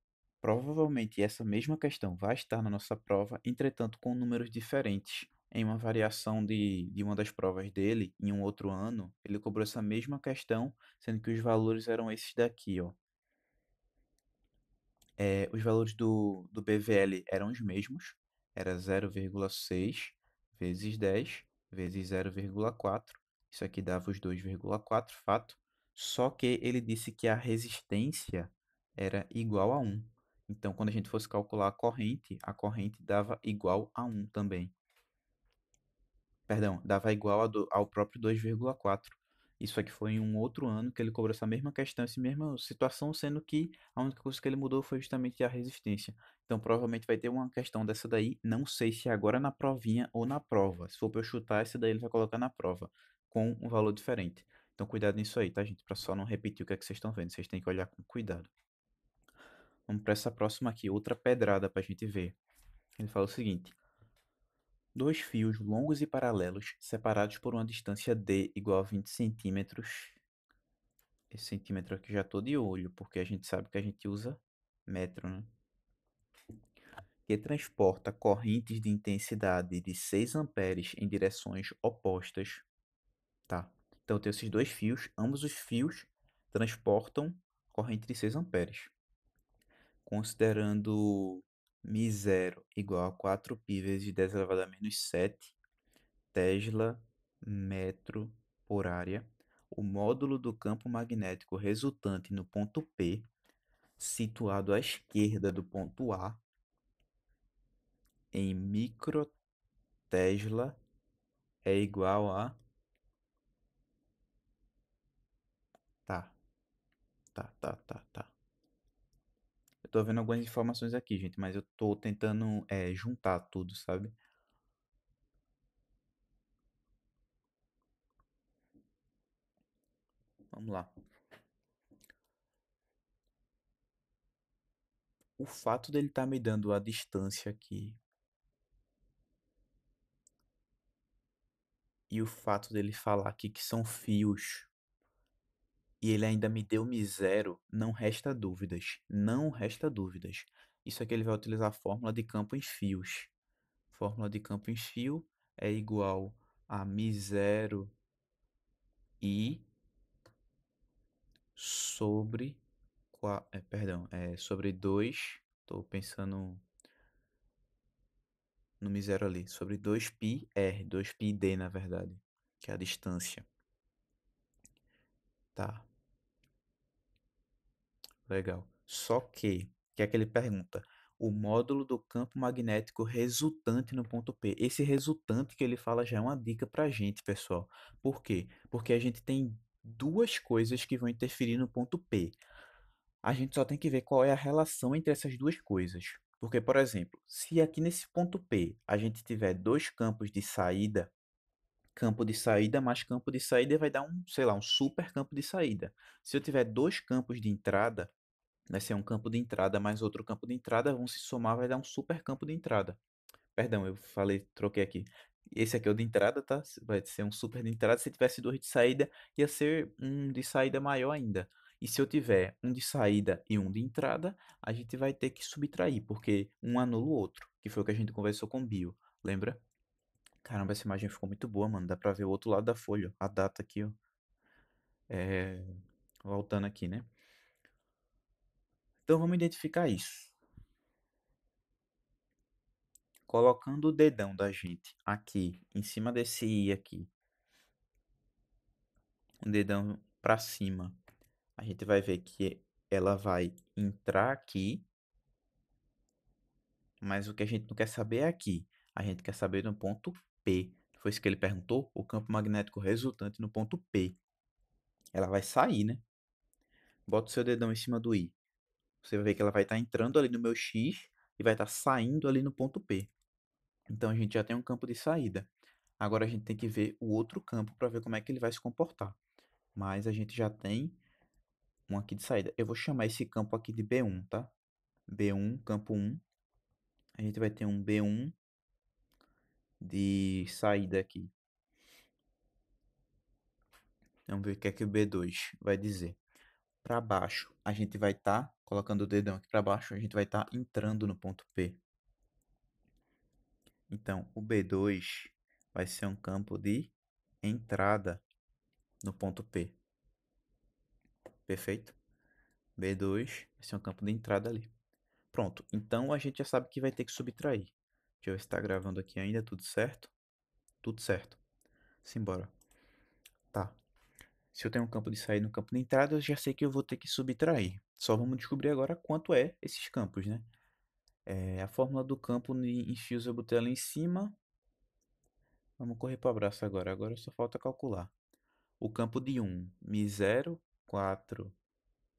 Provavelmente essa mesma questão vai estar na nossa prova, entretanto com números diferentes. Em uma variação de uma das provas dele, em um outro ano, ele cobrou essa mesma questão, sendo que os valores eram esses daqui, ó. Os valores do BVL eram os mesmos, era 0,6 vezes 10 vezes 0,4. Isso aqui dava os 2,4, fato. Só que ele disse que a resistência era igual a 1. Então, quando a gente fosse calcular a corrente dava igual a 1 também. Perdão, dava igual ao próprio 2,4. Isso aqui foi em um outro ano que ele cobrou essa mesma questão, essa mesma situação, sendo que a única coisa que ele mudou foi justamente a resistência. Então, provavelmente vai ter uma questão dessa daí, não sei se é agora na provinha ou na prova. Se for para eu chutar, essa daí ele vai colocar na prova, com um valor diferente. Então, cuidado nisso aí, tá, gente? Para só não repetir o que é que vocês estão vendo, vocês têm que olhar com cuidado. Vamos para essa próxima aqui, outra pedrada para a gente ver. Ele fala o seguinte: dois fios longos e paralelos, separados por uma distância d igual a 20 centímetros. Esse centímetro aqui já tô de olho, porque a gente sabe que a gente usa metro, né? Que transporta correntes de intensidade de 6 amperes em direções opostas. Tá. Então, eu tenho esses dois fios, ambos os fios transportam corrente de 6 amperes. Considerando μ0 igual a 4π vezes 10 elevado a menos 7 Tesla metro por área, o módulo do campo magnético resultante no ponto P, situado à esquerda do ponto A, em microtesla, é igual a... Tá, tá. Eu tô vendo algumas informações aqui, gente, mas eu tô tentando juntar tudo, sabe? Vamos lá. O fato dele estar me dando a distância aqui e o fato dele falar aqui que são fios e ele ainda me deu mi zero, não resta dúvidas. Não resta dúvidas. Isso aqui ele vai utilizar a fórmula de campo em fios. Fórmula de campo em fio é igual a mi zero i sobre, perdão, sobre 2. Estou pensando no mi0 ali, sobre 2πr, 2πd na verdade, que é a distância. Tá, legal. Só que é que ele pergunta? O módulo do campo magnético resultante no ponto P. Esse resultante que ele fala já é uma dica pra gente, pessoal. Por quê? Porque a gente tem duas coisas que vão interferir no ponto P. A gente só tem que ver qual é a relação entre essas duas coisas. Porque, por exemplo, se aqui nesse ponto P a gente tiver dois campos de saída, campo de saída mais campo de saída vai dar um, sei lá, um super campo de saída. Se eu tiver dois campos de entrada, vai ser um campo de entrada mais outro campo de entrada, vão se somar, vai dar um super campo de entrada. Perdão, eu falei, troquei aqui. Esse aqui é o de entrada, tá? Vai ser um super de entrada. Se tivesse dois de saída, ia ser um de saída maior ainda. E se eu tiver um de saída e um de entrada, a gente vai ter que subtrair, porque um anula o outro, que foi o que a gente conversou com o Bio, lembra? Caramba, essa imagem ficou muito boa, mano. Dá pra ver o outro lado da folha, ó. A data aqui, ó. É... Voltando aqui, né? Então vamos identificar isso. Colocando o dedão da gente aqui, em cima desse i aqui, o dedão para cima, a gente vai ver que ela vai entrar aqui, mas o que a gente não quer saber é aqui. A gente quer saber no ponto P. Foi isso que ele perguntou? O campo magnético resultante no ponto P. Ela vai sair, né? Bota o seu dedão em cima do I. Você vai ver que ela vai estar entrando ali no meu X e vai estar saindo ali no ponto P. Então a gente já tem um campo de saída. Agora a gente tem que ver o outro campo para ver como é que ele vai se comportar. Mas a gente já tem um aqui de saída. Eu vou chamar esse campo aqui de B1, tá? B1, campo 1. A gente vai ter um B1 de saída aqui. Vamos ver o que é que o B2 vai dizer. Para baixo, a gente vai estar colocando o dedão aqui para baixo, a gente vai estar entrando no ponto P. Então, o B2 vai ser um campo de entrada no ponto P. Perfeito? B2 vai ser um campo de entrada ali. Pronto. Então, a gente já sabe que vai ter que subtrair. Deixa eu ver se está gravando aqui ainda. Tudo certo? Tudo certo. Simbora. Tá. Se eu tenho um campo de saída e um campo de entrada, eu já sei que eu vou ter que subtrair. Só vamos descobrir agora quanto é esses campos, né? A fórmula do campo em fios eu botei ali em cima. Vamos correr para o abraço agora. Agora só falta calcular. O campo de 1, mi0, 4π,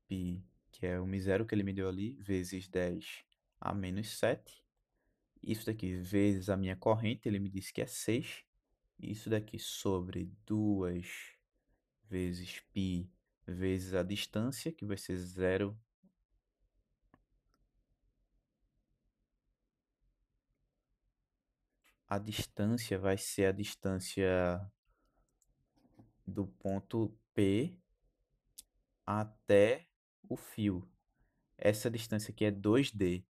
que é o mi0 que ele me deu ali, vezes 10 a menos 7. Isso daqui vezes a minha corrente, ele me disse que é 6. Isso daqui sobre 2 vezes π vezes a distância, que vai ser 0. A distância vai ser a distância do ponto P até o fio. Essa distância aqui é 2D.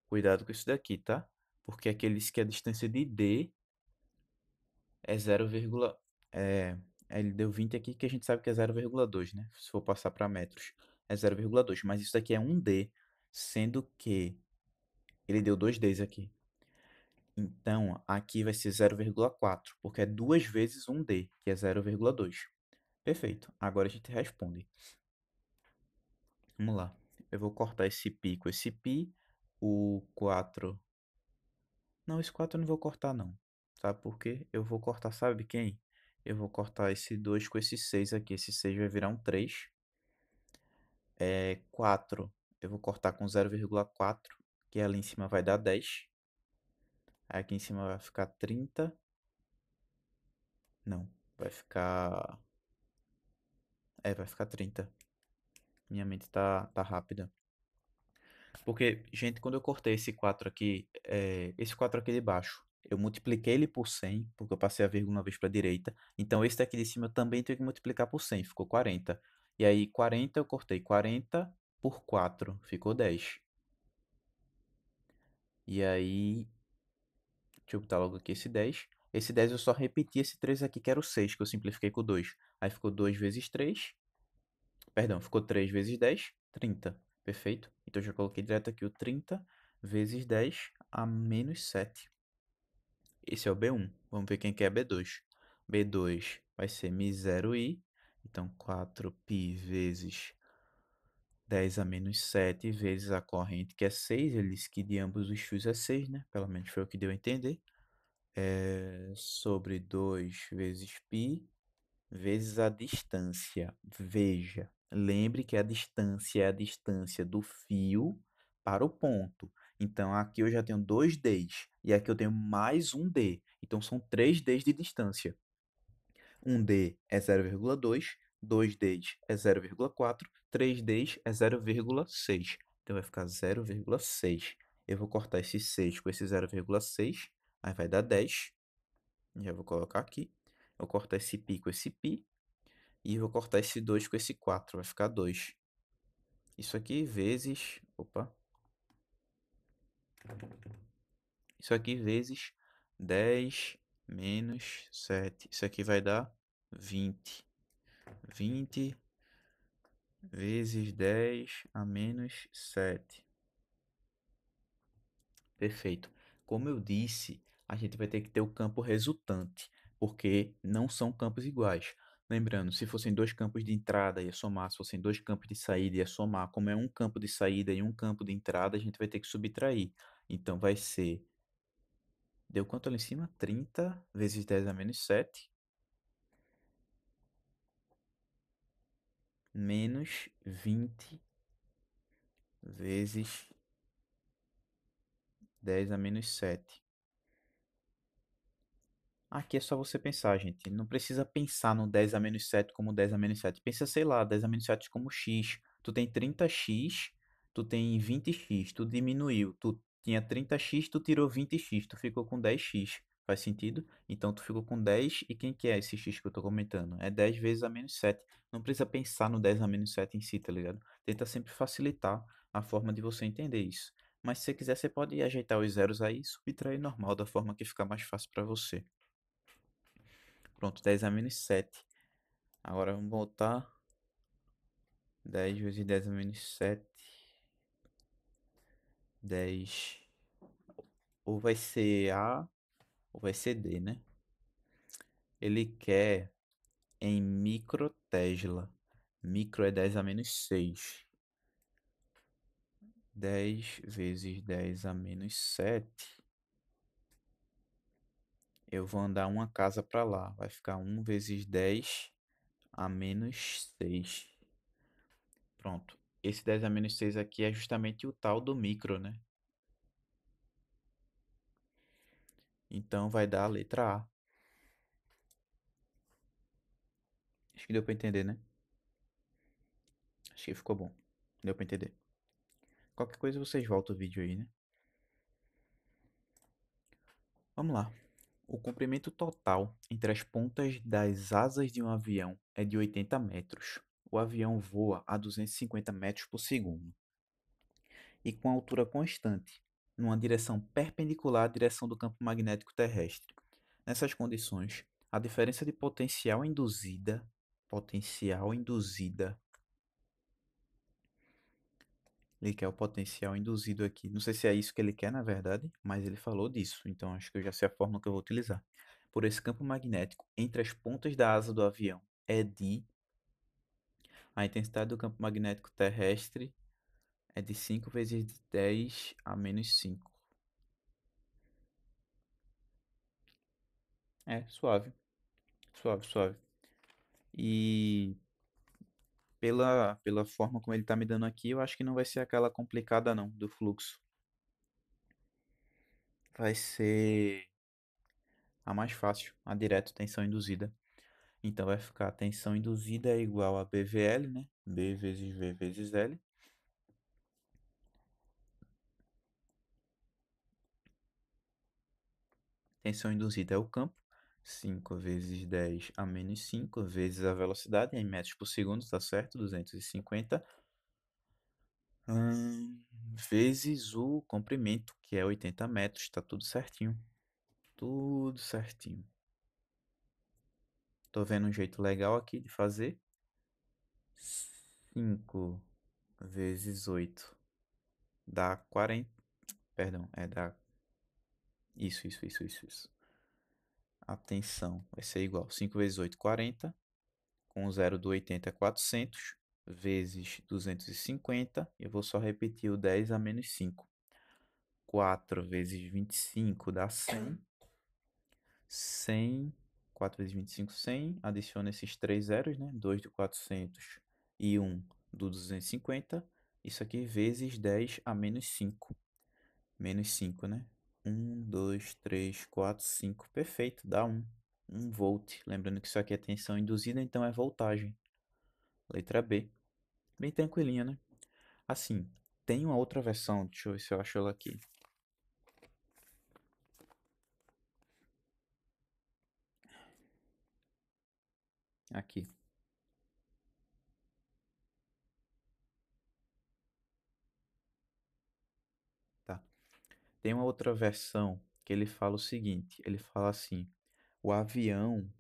Cuidado com isso daqui, tá? Porque aqui ele disse que a distância de D é 0, é, ele deu 20 aqui que a gente sabe que é 0,2, né? Se for passar para metros, é 0,2. Mas isso daqui é 1D, sendo que ele deu 2Ds aqui. Então, aqui vai ser 0,4, porque é duas vezes 1D, que é 0,2. Perfeito. Agora a gente responde. Vamos lá. Eu vou cortar esse pi com esse pi. O 4. Não, esse 4 eu não vou cortar, não. Sabe por quê? Eu vou cortar, sabe quem? Eu vou cortar esse 2 com esse 6 aqui. Esse 6 vai virar um 3. 4. Eu vou cortar com 0,4, que ali em cima vai dar 10. Aí aqui em cima vai ficar 30. Não, vai ficar... vai ficar 30. Minha mente tá rápida. Porque, gente, quando eu cortei esse 4 aqui, esse 4 aqui de baixo, eu multipliquei ele por 100, porque eu passei a vírgula uma vez para a direita. Então, esse daqui de cima eu também tenho que multiplicar por 100, ficou 40. E aí, 40 eu cortei 40 por 4, ficou 10. E aí, deixa eu botar logo aqui esse 10. Esse 10 eu só repeti esse 3 aqui, que era o 6, que eu simplifiquei com 2. Aí ficou 2 vezes 3. Perdão, ficou 3 vezes 10, 30. Perfeito? Então, eu já coloquei direto aqui o 30 vezes 10 a menos 7. Esse é o B1. Vamos ver quem que é B2. B2 vai ser mi0i. Então, 4π vezes 10 a menos 7 vezes a corrente, que é 6. Ele disse que de ambos os fios é 6, né? Pelo menos foi o que deu a entender. Sobre 2 vezes π vezes a distância. Veja, lembre que a distância é a distância do fio para o ponto. Então, aqui eu já tenho dois Ds, e aqui eu tenho mais um D. Então, são 3 Ds de distância. Um D é 0,2, dois Ds é 0,4, três Ds é 0,6. Então, vai ficar 0,6. Eu vou cortar esse 6 com esse 0,6, aí vai dar 10. Já vou colocar aqui. Eu vou cortar esse π com esse π, e vou cortar esse 2 com esse 4, vai ficar 2. Isso aqui vezes. Opa! Isso aqui vezes 10 menos 7. Isso aqui vai dar 20. 20 vezes 10 a menos 7. Perfeito. Como eu disse, a gente vai ter que ter o campo resultante, porque não são campos iguais. Lembrando, se fossem dois campos de entrada, ia somar. Se fossem dois campos de saída, ia somar. Como é um campo de saída e um campo de entrada, a gente vai ter que subtrair. Então, vai ser... Deu quanto ali em cima? 30 vezes 10 a menos 7, menos 20 vezes 10 a menos 7. Aqui é só você pensar, gente. Não precisa pensar no 10 a menos 7 como 10 a menos 7. Pensa, sei lá, 10 a menos 7 como x. Tu tem 30x, tu tem 20x, tu diminuiu. Tu tinha 30x, tu tirou 20x, tu ficou com 10x. Faz sentido? Então tu ficou com 10, e quem que é esse x que eu tô comentando? É 10 vezes a menos 7. Não precisa pensar no 10 a menos 7 em si, tá ligado? Tenta sempre facilitar a forma de você entender isso. Mas se você quiser, você pode ajeitar os zeros aí e subtrair normal, da forma que ficar mais fácil para você. Pronto, 10 a menos 7. Agora vamos voltar. 10 vezes 10 a menos 7. 10. Ou vai ser A, ou vai ser D, né? Ele quer em microtesla. Micro é 10 a menos 6. 10 vezes 10 a menos 7. Eu vou andar uma casa para lá. Vai ficar 1 vezes 10 a menos 6. Pronto. Esse 10 a menos 6 aqui é justamente o tal do micro, né? Então vai dar a letra A. Acho que deu pra entender, né? Acho que ficou bom. Deu pra entender. Qualquer coisa vocês voltam o vídeo aí, né? Vamos lá. O comprimento total entre as pontas das asas de um avião é de 80 metros. O avião voa a 250 metros por segundo e com altura constante, numa direção perpendicular à direção do campo magnético terrestre. Nessas condições, a diferença de potencial induzida. Ele quer o potencial induzido aqui. Não sei se é isso que ele quer, na verdade, mas ele falou disso. Então, acho que eu já sei a fórmula que eu vou utilizar. Por esse campo magnético entre as pontas da asa do avião é de... A intensidade do campo magnético terrestre é de 5 vezes 10 a menos 5. É, suave. Suave, suave. E pela forma como ele está me dando aqui, eu acho que não vai ser aquela complicada, não, do fluxo. Vai ser a mais fácil, a direto, tensão induzida. Então vai ficar tensão induzida é igual a BVL, né? B vezes V vezes L. Tensão induzida é o campo. 5 vezes 10 a menos 5 vezes a velocidade em metros por segundo, tá certo? 250. Vezes o comprimento, que é 80 metros, tá tudo certinho. Tudo certinho. Tô vendo um jeito legal aqui de fazer. 5 vezes 8 dá 40. Perdão, dá... Isso. a tensão vai ser igual 5 vezes 8, 40, com o zero do 80 é 400, vezes 250, eu vou só repetir o 10 a menos 5. 4 vezes 25 dá 100. 100, 4 vezes 25, 100. Adiciona esses três zeros, né? 2 do 400 e 1 do 250. Isso aqui vezes 10 a menos 5. Menos 5, né? 1, 2, 3, 4, 5. Perfeito, dá 1. 1 volt. Lembrando que isso aqui é tensão induzida, então é voltagem. Letra B. Bem tranquilinha, né? Assim, tem uma outra versão. Deixa eu ver se eu acho ela aqui. Aqui, tá. Tem uma outra versão que ele fala o seguinte, ele fala assim, o avião,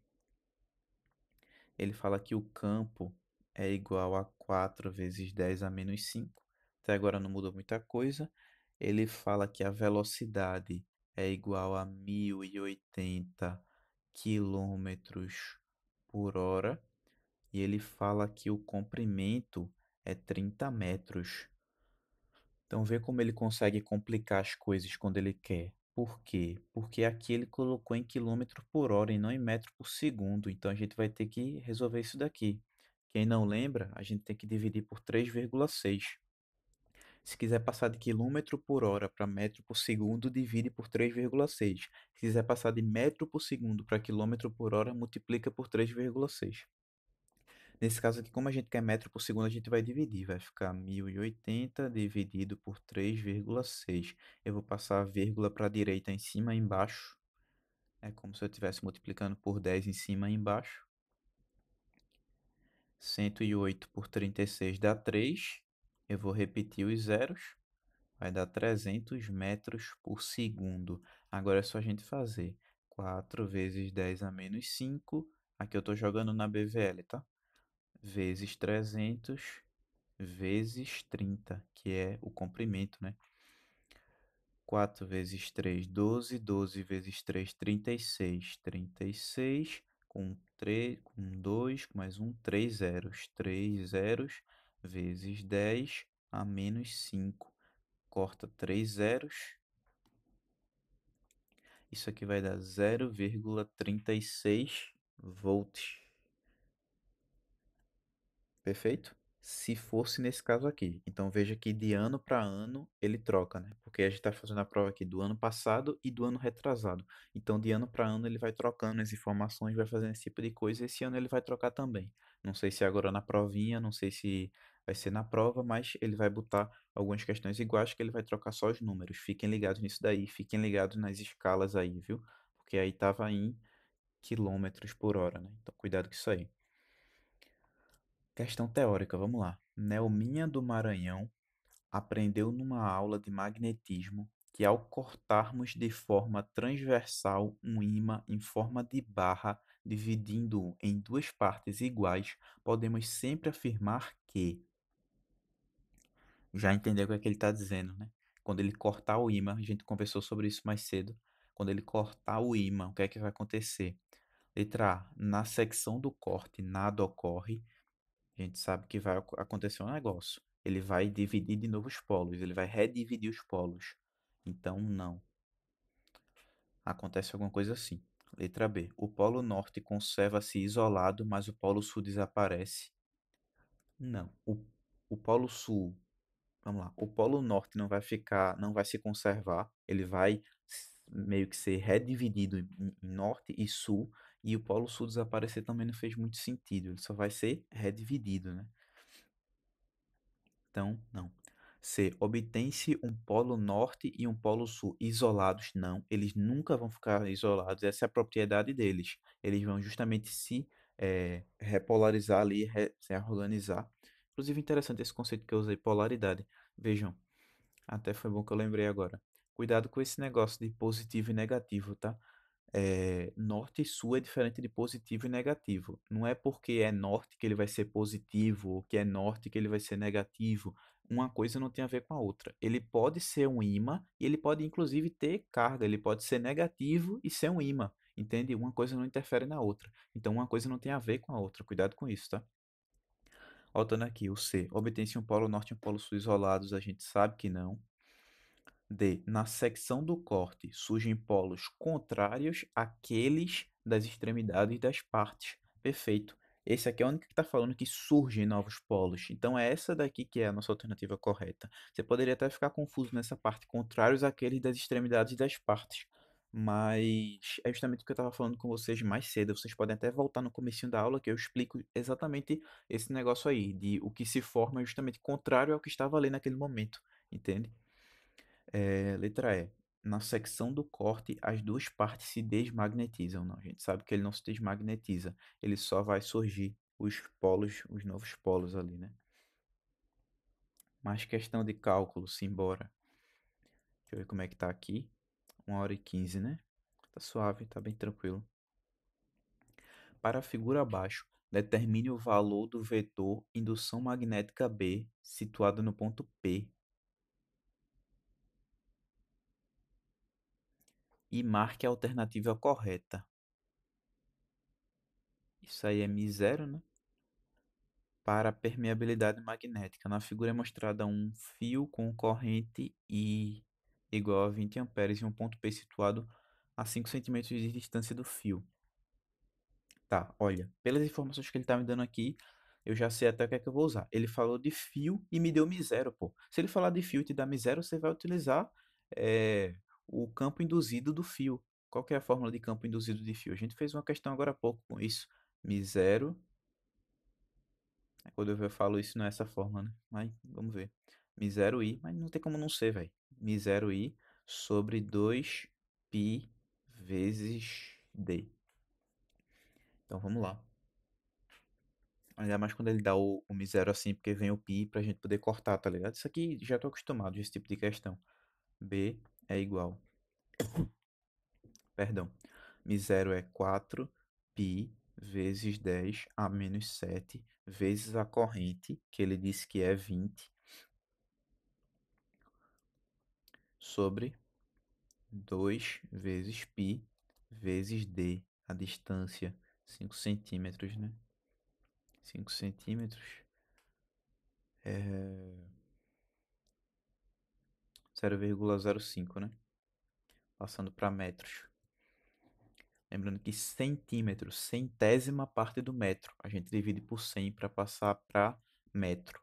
ele fala que o campo é igual a 4 vezes 10 a menos 5. Até agora não mudou muita coisa. Ele fala que a velocidade é igual a 1080 quilômetros por hora. E ele fala que o comprimento é 30 metros. Então, vê como ele consegue complicar as coisas quando ele quer. Por quê? Porque aqui ele colocou em quilômetro por hora e não em metro por segundo. Então, a gente vai ter que resolver isso daqui. Quem não lembra, a gente tem que dividir por 3,6. Se quiser passar de quilômetro por hora para metro por segundo, divide por 3,6. Se quiser passar de metro por segundo para quilômetro por hora, multiplica por 3,6. Nesse caso aqui, como a gente quer metro por segundo, a gente vai dividir. Vai ficar 1080 dividido por 3,6. Eu vou passar a vírgula para a direita em cima e embaixo. É como se eu estivesse multiplicando por 10 em cima e embaixo. 108 por 36 dá 3. Eu vou repetir os zeros. Vai dar 300 metros por segundo. Agora é só a gente fazer 4 vezes 10 a menos 5. Aqui eu estou jogando na BVL, tá? Vezes 300 vezes 30, que é o comprimento, né? 4 vezes 3, 12. 12 vezes 3, 36. 36 com 3, com 2, com mais um, 3 zeros. 3 zeros vezes 10 a menos 5. Corta 3 zeros. Isso aqui vai dar 0,36 volts. Perfeito? Se fosse nesse caso aqui. Então veja que de ano para ano ele troca, né? Porque a gente está fazendo a prova aqui do ano passado e do ano retrasado. Então de ano para ano ele vai trocando as informações, vai fazendo esse tipo de coisa. E esse ano ele vai trocar também. Não sei se agora na provinha, não sei se vai ser na prova, mas ele vai botar algumas questões iguais que ele vai trocar só os números. Fiquem ligados nisso daí, fiquem ligados nas escalas aí, viu? Porque aí tava em quilômetros por hora, né? Então cuidado com isso aí. Questão teórica, vamos lá. Nelminha do Maranhão aprendeu numa aula de magnetismo que ao cortarmos de forma transversal um ímã em forma de barra, dividindo-o em duas partes iguais, podemos sempre afirmar que. Já entendeu o que é que ele está dizendo, né? Quando ele cortar o ímã, a gente conversou sobre isso mais cedo. Quando ele cortar o ímã, o que é que vai acontecer? Letra A. Na secção do corte, nada ocorre. A gente sabe que vai acontecer um negócio. Ele vai dividir de novo os polos, ele vai redividir os polos. Então, não. Acontece alguma coisa assim. Letra B. O polo norte conserva-se isolado, mas o polo sul desaparece. Não. O polo sul, vamos lá. O polo norte não vai ficar, não vai se conservar. Ele vai meio que ser redividido em norte e sul. E o polo sul desaparecer também não fez muito sentido. Ele só vai ser redividido, né? Então, não. C. Obtém-se um polo norte e um polo sul isolados? Não, eles nunca vão ficar isolados. Essa é a propriedade deles. Eles vão justamente se repolarizar ali, se reorganizar. Inclusive, interessante esse conceito que eu usei, polaridade. Vejam, até foi bom que eu lembrei agora. Cuidado com esse negócio de positivo e negativo, tá? Norte e sul é diferente de positivo e negativo. Não é porque é norte que ele vai ser positivo ou que é norte que ele vai ser negativo. Uma coisa não tem a ver com a outra. Ele pode ser um ímã e ele pode inclusive ter carga. Ele pode ser negativo e ser um ímã. entende? Uma coisa não interfere na outra. Então, uma coisa não tem a ver com a outra. Cuidado com isso, tá? Voltando aqui, o C. Obtém-se um polo norte e um polo sul isolados, a gente sabe que não. D. Na secção do corte surgem polos contrários àqueles das extremidades das partes. Perfeito. Esse aqui é o único que está falando que surgem novos polos. Então é essa daqui que é a nossa alternativa correta. Você poderia até ficar confuso nessa parte, contrários àqueles das extremidades das partes. Mas é justamente o que eu estava falando com vocês mais cedo. Vocês podem até voltar no comecinho da aula que eu explico exatamente esse negócio aí, de o que se forma justamente contrário ao que estava ali naquele momento, entende? Letra E. Na secção do corte, as duas partes se desmagnetizam. Não, a gente sabe que ele não se desmagnetiza. Ele só vai surgir os polos, os novos polos ali, né? Mais questão de cálculo, simbora. Deixa eu ver como é que tá aqui. 1h15, né? Tá suave, tá bem tranquilo. Para a figura abaixo, determine o valor do vetor indução magnética B, situado no ponto P, e marque a alternativa correta. Isso aí é μ0, né? Para a permeabilidade magnética. Na figura é mostrada um fio com corrente I igual a 20 amperes e um ponto P situado a 5 centímetros de distância do fio. Tá, olha, pelas informações que ele tá me dando aqui, eu já sei até o que é que eu vou usar. Ele falou de fio e me deu μ0, pô. Se ele falar de fio e te dar μ0, você vai utilizar o campo induzido do fio. Qual que é a fórmula de campo induzido de fio? A gente fez uma questão agora há pouco com isso. μ0. Quando eu falo isso, não é essa forma, né? Mas vamos ver. μ0i, mas não tem como não ser, velho. μ0i sobre 2π vezes d. Então vamos lá. Ainda mais quando ele dá o μ0 assim, porque vem o π pra gente poder cortar, tá ligado? Isso aqui já tô acostumado a esse tipo de questão. B é igual. Perdão. μ0 é 4π vezes 10 a menos 7 vezes a corrente, que ele disse que é 20, sobre 2 vezes π vezes d, a distância, 5 centímetros, né? 5 centímetros é 0,05, né? Passando para metros. Lembrando que centímetro, centésima parte do metro. A gente divide por 100 para passar para metro.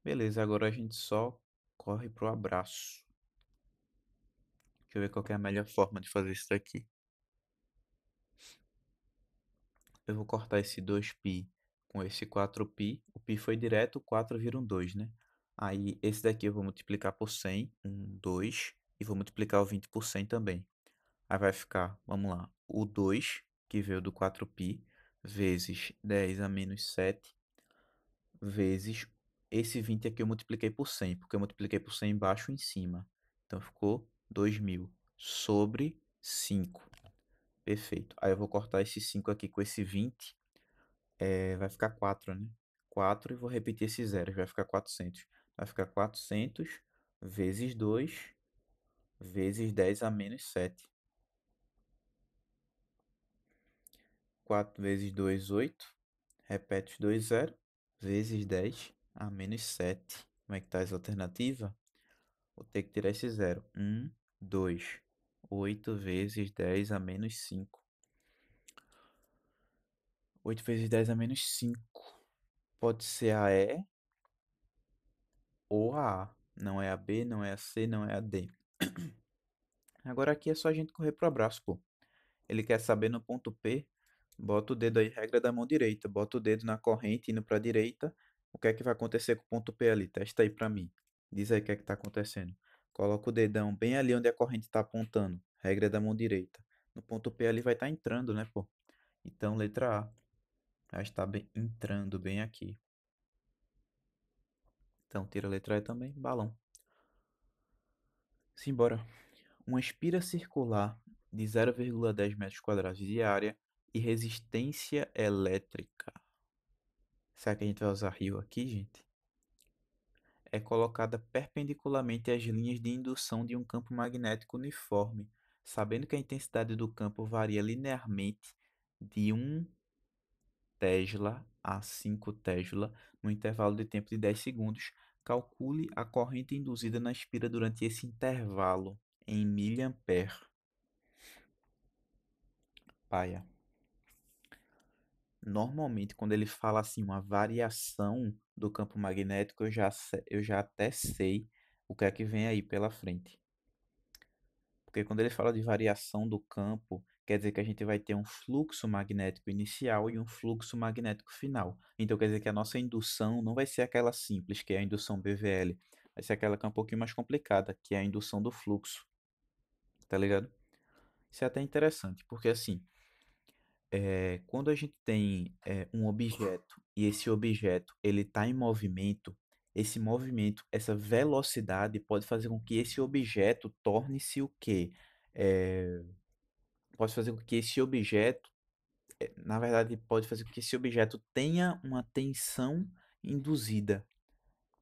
Beleza, agora a gente só corre pro abraço. Deixa eu ver qual que é a melhor forma de fazer isso daqui. Eu vou cortar esse 2π com esse 4π. O π foi direto, o 4 vira um 2, né? Aí esse daqui eu vou multiplicar por 100, 2, e vou multiplicar o 20 por 100 também. Aí vai ficar, vamos lá, o 2, que veio do 4π, vezes 10 a menos 7, vezes esse 20 aqui eu multipliquei por 100, porque eu multipliquei por 100 embaixo e em cima. Então ficou 2.000 sobre 5. Perfeito. Aí eu vou cortar esse 5 aqui com esse 20, vai ficar 4, né? 4 e vou repetir esses zeros, vai ficar 400. Vai ficar 400 vezes 2 vezes 10 a menos 7. 4 vezes 2, 8. Repete os dois zeros. Vezes 10 a menos 7. Como é que tá as alternativas? Vou ter que tirar esse zero. 1, 2. 8 vezes 10 a menos 5. 8 vezes 10 a menos 5. Pode ser a E ou a A. Não é a B, não é a C, não é a D. Agora aqui é só a gente correr pro abraço, pô. Ele quer saber no ponto P, bota o dedo aí, regra da mão direita. Bota o dedo na corrente indo para a direita. O que é que vai acontecer com o ponto P ali? Testa aí para mim. Diz aí o que é que está acontecendo. Coloca o dedão bem ali onde a corrente está apontando. Regra da mão direita. No ponto P ali vai estar entrando, né, pô? Então, letra A. Já está bem, entrando bem aqui. Então, tira a letra E também. Balão. Simbora. Uma espira circular de 0,10 metros quadrados de área e resistência elétrica. Será que a gente vai usar rio aqui, gente? É colocada perpendicularmente às linhas de indução de um campo magnético uniforme, sabendo que a intensidade do campo varia linearmente de 1 Tesla a 5 Tesla no intervalo de tempo de 10 segundos, calcule a corrente induzida na espira durante esse intervalo em miliampere. Paia. Normalmente, quando ele fala assim, uma variação do campo magnético, eu já até sei o que é que vem aí pela frente. Porque quando ele fala de variação do campo, quer dizer que a gente vai ter um fluxo magnético inicial e um fluxo magnético final. Então quer dizer que a nossa indução não vai ser aquela simples, que é a indução BVL. Vai ser aquela que é um pouquinho mais complicada, que é a indução do fluxo. Tá ligado? Isso é até interessante, porque assim, quando a gente tem um objeto e esse objeto ele está em movimento, esse movimento, essa velocidade pode fazer com que esse objeto torne-se o quê? É, pode fazer com que esse objeto, na verdade, pode fazer com que esse objeto tenha uma tensão induzida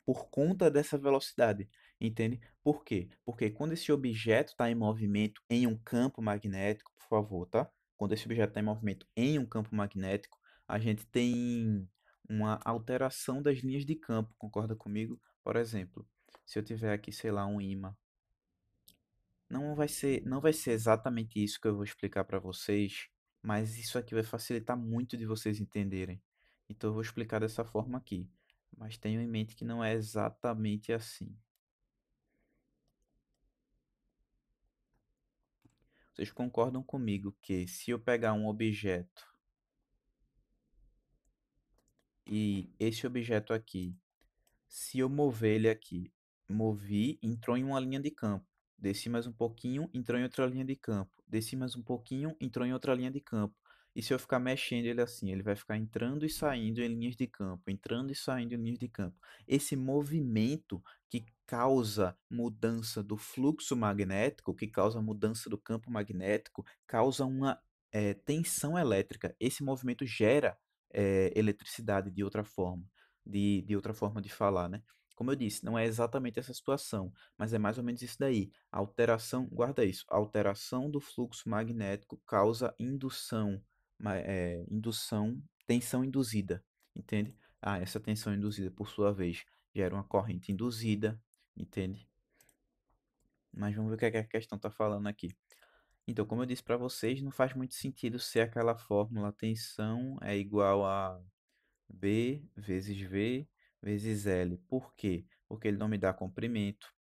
por conta dessa velocidade, entende? Por quê? Porque quando esse objeto está em movimento em um campo magnético, por favor, tá? Quando esse objeto está em movimento em um campo magnético, a gente tem uma alteração das linhas de campo, concorda comigo? Por exemplo, se eu tiver aqui, sei lá, um ímã, não vai ser exatamente isso que eu vou explicar para vocês, mas isso aqui vai facilitar muito de vocês entenderem. Então eu vou explicar dessa forma aqui, mas tenham em mente que não é exatamente assim. Vocês concordam comigo que se eu pegar um objeto e esse objeto aqui, se eu mover ele aqui, movi, entrou em uma linha de campo. Desci mais um pouquinho, entrou em outra linha de campo. Desci mais um pouquinho, entrou em outra linha de campo. E se eu ficar mexendo ele assim, ele vai ficar entrando e saindo em linhas de campo, entrando e saindo em linhas de campo. Esse movimento que causa mudança do fluxo magnético, que causa mudança do campo magnético, causa uma tensão elétrica. Esse movimento gera eletricidade de outra forma de outra forma de falar, né? Como eu disse, não é exatamente essa situação, mas é mais ou menos isso daí. A alteração, guarda isso, a alteração do fluxo magnético causa indução, indução, tensão induzida, entende? Ah, essa tensão induzida, por sua vez, gera uma corrente induzida, entende? Mas vamos ver o que é que a questão está falando aqui. Então, como eu disse para vocês, não faz muito sentido ser aquela fórmula tensão é igual a B vezes V vezes L. Por quê? Porque ele não me dá comprimento,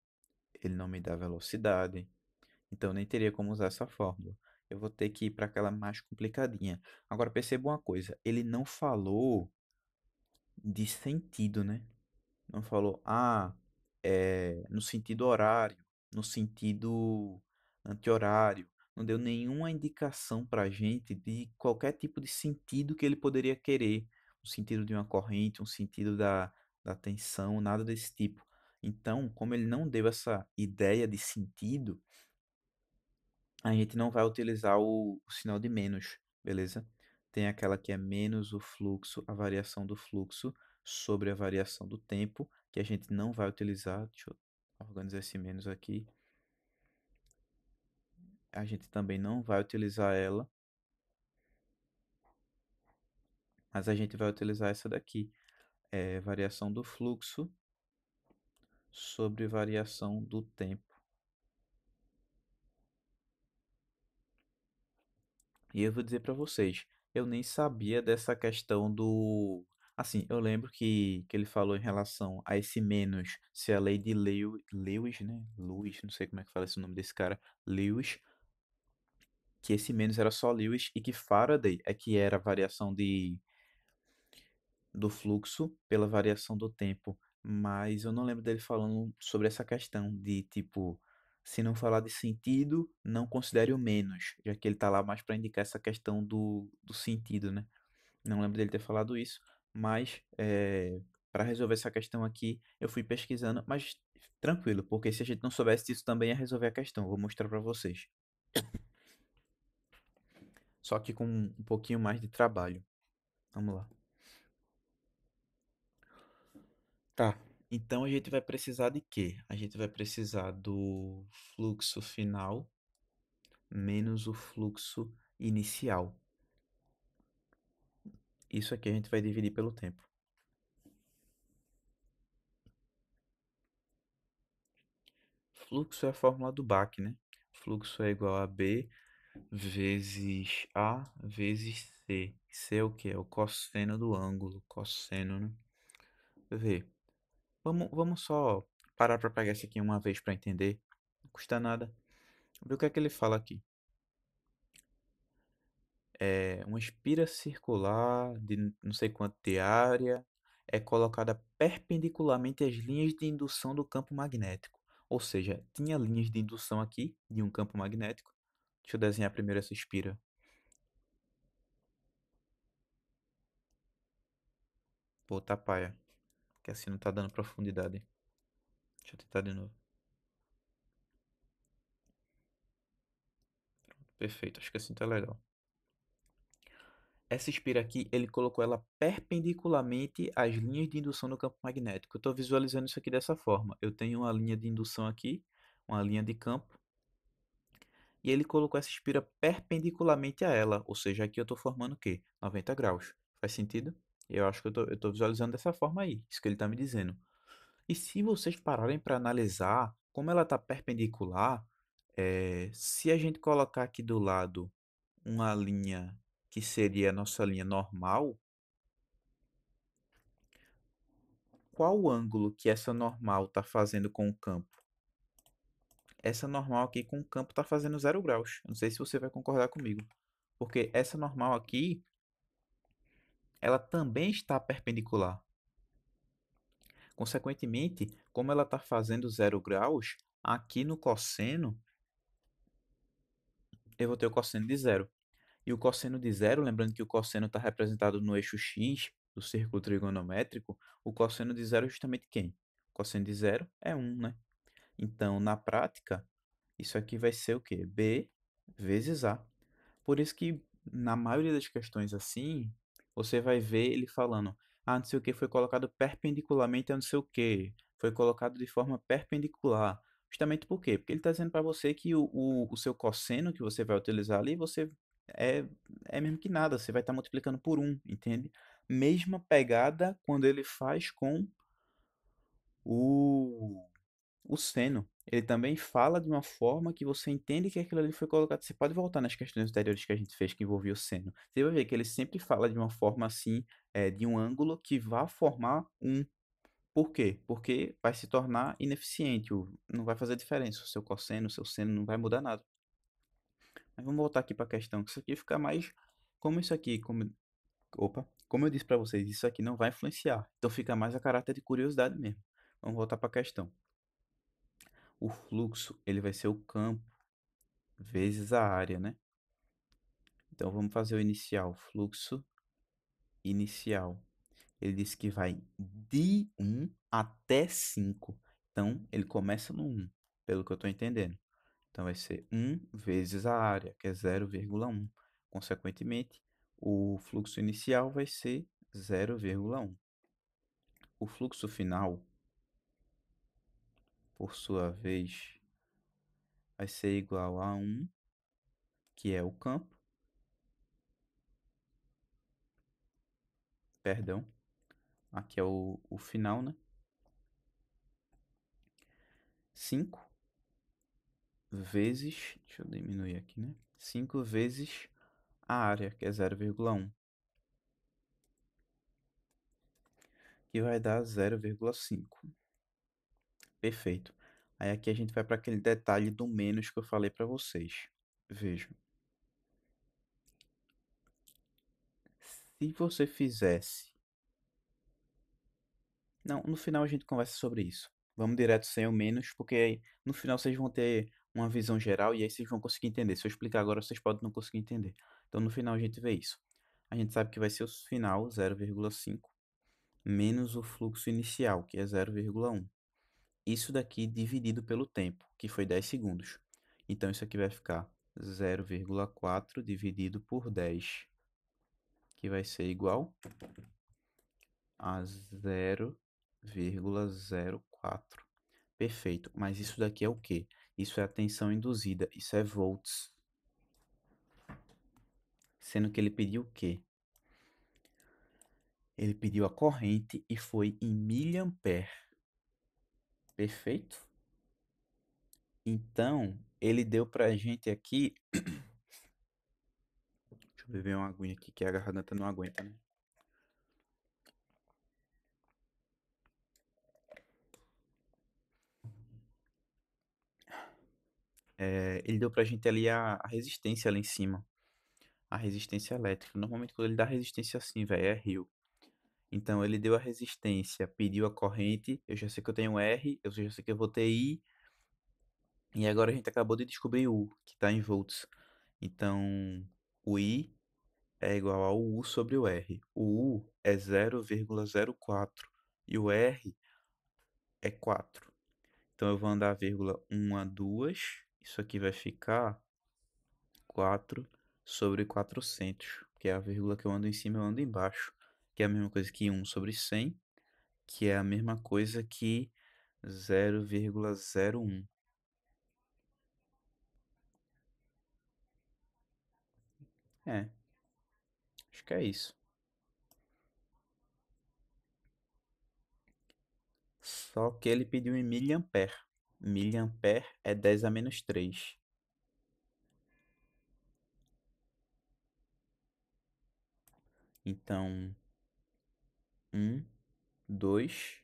ele não me dá velocidade, então eu nem teria como usar essa fórmula. Eu vou ter que ir para aquela mais complicadinha. Agora perceba uma coisa, ele não falou de sentido, né? Não falou, no sentido horário, no sentido anti-horário. Não deu nenhuma indicação para a gente de qualquer tipo de sentido que ele poderia querer. Um sentido de uma corrente, um sentido da tensão, nada desse tipo. Então, como ele não deu essa ideia de sentido, a gente não vai utilizar o sinal de menos, beleza? Tem aquela que é menos o fluxo, a variação do fluxo sobre a variação do tempo, que a gente não vai utilizar. Deixa eu organizar esse menos aqui. A gente também não vai utilizar ela, mas a gente vai utilizar essa daqui, é variação do fluxo sobre variação do tempo. E eu vou dizer para vocês, eu nem sabia dessa questão do. Assim, eu lembro que ele falou em relação a esse menos, se a lei de Lewis, né? Lewis, não sei como é que fala esse nome desse cara, Lewis, que esse menos era só Lewis e que Faraday é que era a variação do fluxo pela variação do tempo. Mas eu não lembro dele falando sobre essa questão de tipo, se não falar de sentido, não considere o menos, já que ele tá lá mais para indicar essa questão do sentido, né? Não lembro dele ter falado isso, mas para resolver essa questão aqui, eu fui pesquisando, mas tranquilo, porque se a gente não soubesse disso também ia resolver a questão. Vou mostrar para vocês. Só que com um pouquinho mais de trabalho. Vamos lá. Tá. Então a gente vai precisar de quê? A gente vai precisar do fluxo final, menos o fluxo inicial. Isso aqui a gente vai dividir pelo tempo. Fluxo é a fórmula do Bach, né? Fluxo é igual a B vezes A vezes C. C é o quê? É o cosseno do ângulo. Cosseno, né? Vê. Vamos só parar para pegar isso aqui uma vez para entender. Não custa nada. Vê o que é que ele fala aqui. É uma espira circular de não sei quanto de área é colocada perpendicularmente às linhas de indução do campo magnético. Ou seja, tinha linhas de indução aqui de um campo magnético. Deixa eu desenhar primeiro essa espira. Vou paia, que assim não tá dando profundidade. Deixa eu tentar de novo. Perfeito, acho que assim tá legal. Essa espira aqui, ele colocou ela perpendicularmente às linhas de indução do campo magnético. Eu estou visualizando isso aqui dessa forma. Eu tenho uma linha de indução aqui, uma linha de campo, e ele colocou essa espira perpendicularmente a ela. Ou seja, aqui eu estou formando o quê? 90 graus. Faz sentido? Eu acho que eu tô visualizando dessa forma aí, isso que ele está me dizendo. E se vocês pararem para analisar como ela está perpendicular, se a gente colocar aqui do lado uma linha que seria a nossa linha normal, qual o ângulo que essa normal está fazendo com o campo? Essa normal aqui com o campo está fazendo 0 graus. Não sei se você vai concordar comigo. Porque essa normal aqui, ela também está perpendicular. Consequentemente, como ela está fazendo 0 graus, aqui no cosseno, eu vou ter o cosseno de zero. E o cosseno de zero, lembrando que o cosseno está representado no eixo x do círculo trigonométrico, o cosseno de zero é justamente quem? O cosseno de zero é 1, né? Então, na prática, isso aqui vai ser o quê? B vezes A. Por isso que na maioria das questões assim, você vai ver ele falando, ah, não sei o que foi colocado perpendicularmente a não sei o que, foi colocado de forma perpendicular. Justamente por quê? Porque ele está dizendo para você que o seu cosseno que você vai utilizar ali, você é, é mesmo que nada, você vai estar multiplicando por um, entende? Mesma pegada quando ele faz com o o seno, ele também fala de uma forma que você entende que aquilo ali foi colocado. Você pode voltar nas questões anteriores que a gente fez que envolvia o seno. Você vai ver que ele sempre fala de uma forma assim, de um ângulo que vai formar um. Por quê? Porque vai se tornar ineficiente, não vai fazer diferença. O seu cosseno, o seu seno não vai mudar nada. Mas vamos voltar aqui para a questão, que isso aqui fica mais. Como isso aqui, como eu disse para vocês, isso aqui não vai influenciar. Então fica mais a caráter de curiosidade mesmo. Vamos voltar para a questão. O fluxo, ele vai ser o campo vezes a área, né? Então vamos fazer o inicial, fluxo inicial. Ele disse que vai de 1 até 5. Então ele começa no 1, pelo que eu estou entendendo. Então vai ser 1 vezes a área, que é 0,1. Consequentemente, o fluxo inicial vai ser 0,1. O fluxo final, por sua vez, vai ser igual a 1, que é o campo, perdão, aqui é o final, né? 5 vezes, deixa eu diminuir aqui, né? 5 vezes a área, que é 0,1, que vai dar 0,5. Perfeito. Aí aqui a gente vai para aquele detalhe do menos que eu falei para vocês. Vejam, se você fizesse... Não, no final a gente conversa sobre isso. Vamos direto sem o menos, porque aí no final vocês vão ter uma visão geral e aí vocês vão conseguir entender. Se eu explicar agora, vocês podem não conseguir entender. Então no final a gente vê isso. A gente sabe que vai ser o final, 0,5 menos o fluxo inicial, que é 0,1. Isso daqui dividido pelo tempo, que foi 10 segundos. Então, isso aqui vai ficar 0,4 dividido por 10, que vai ser igual a 0,04. Perfeito. Mas isso daqui é o quê? Isso é a tensão induzida. Isso é volts. Sendo que ele pediu o quê? Ele pediu a corrente e foi em miliampere. Perfeito? Então, ele deu pra gente aqui. Deixa eu beber uma aguinha aqui que a garganta não aguenta, né? Ele deu pra gente ali a resistência ali em cima. A resistência elétrica. Normalmente quando ele dá resistência assim, velho, é rio. Então ele deu a resistência, pediu a corrente. Eu já sei que eu tenho R, eu já sei que eu vou ter I. E agora a gente acabou de descobrir U, que tá em volts. Então o I é igual ao U sobre o R. O U é 0,04 e o R é 4. Então eu vou andar a vírgula 1 a 2. Isso aqui vai ficar 4 sobre 400, que é a vírgula que eu ando em cima e eu ando embaixo, que é a mesma coisa que 1 sobre 100, que é a mesma coisa que 0,01. É, acho que é isso. Só que ele pediu em miliampere. Miliampere é 10 a menos 3. Então, 1, 2,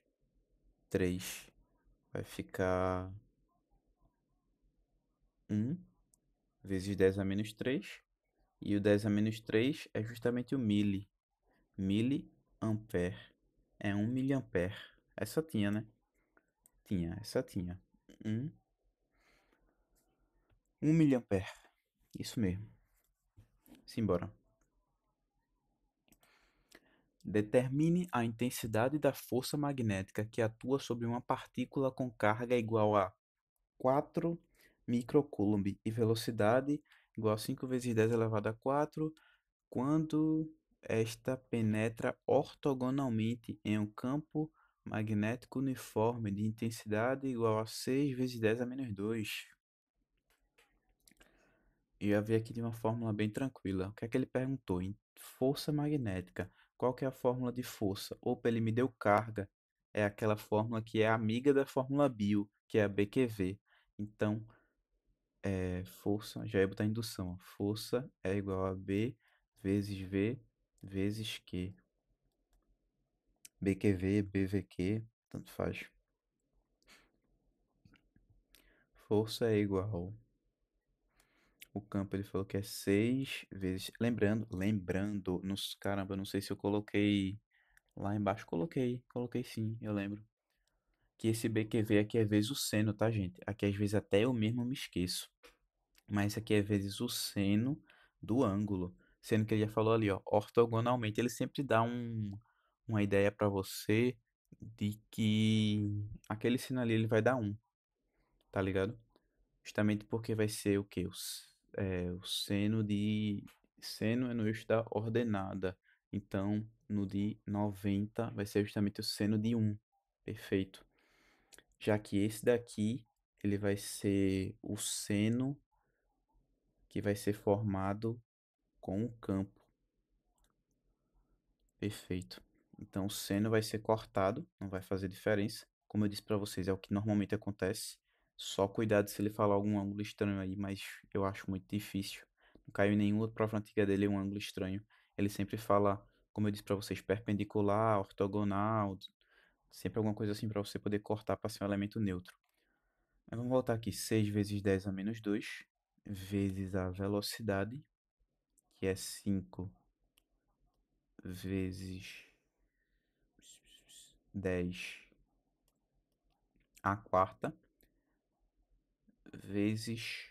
3. Vai ficar 1 vezes 10 a menos 3. E o 10 a menos 3 é justamente o milli. Miliampere. É 1 miliampere. Essa tinha, né? Tinha, essa tinha. 1, 1 miliampere. Isso mesmo. Simbora. Determine a intensidade da força magnética que atua sobre uma partícula com carga igual a 4 microcoulomb e velocidade igual a 5 vezes 10 elevado a 4 quando esta penetra ortogonalmente em um campo magnético uniforme de intensidade igual a 6 vezes 10 a menos 2. E eu vi aqui de uma fórmula bem tranquila. O que é que ele perguntou? Em força magnética. Qual que é a fórmula de força? Opa, ele me deu carga. É aquela fórmula que é amiga da fórmula Bio, que é a BQV. Então, força, já ia botar indução. Força é igual a B vezes V vezes Q. BQV, BVQ, tanto faz. Força é igual. O campo ele falou que é 6 vezes. Lembrando, nos, caramba, não sei se eu coloquei lá embaixo. Coloquei sim, eu lembro. Que esse BQV aqui é vezes o seno, tá, gente? Aqui às vezes até eu mesmo me esqueço. Mas isso aqui é vezes o seno do ângulo. Sendo que ele já falou ali, ó, ortogonalmente. Ele sempre dá uma ideia para você de que aquele sino ali ele vai dar um, tá ligado? Justamente porque vai ser o quê? O seno de... Seno é no eixo da ordenada. Então, no de 90 vai ser justamente o seno de um. Perfeito. Já que esse daqui, ele vai ser o seno que vai ser formado com o campo. Perfeito. Então, o seno vai ser cortado, não vai fazer diferença. Como eu disse para vocês, é o que normalmente acontece. Só cuidado se ele falar algum ângulo estranho aí, mas eu acho muito difícil. Não caiu em nenhuma prova antiga dele um ângulo estranho. Ele sempre fala, como eu disse para vocês, perpendicular, ortogonal, sempre alguma coisa assim para você poder cortar para ser um elemento neutro. Mas vamos voltar aqui. 6 vezes 10 a menos 2 vezes a velocidade, que é 5 vezes 10 a quarta, vezes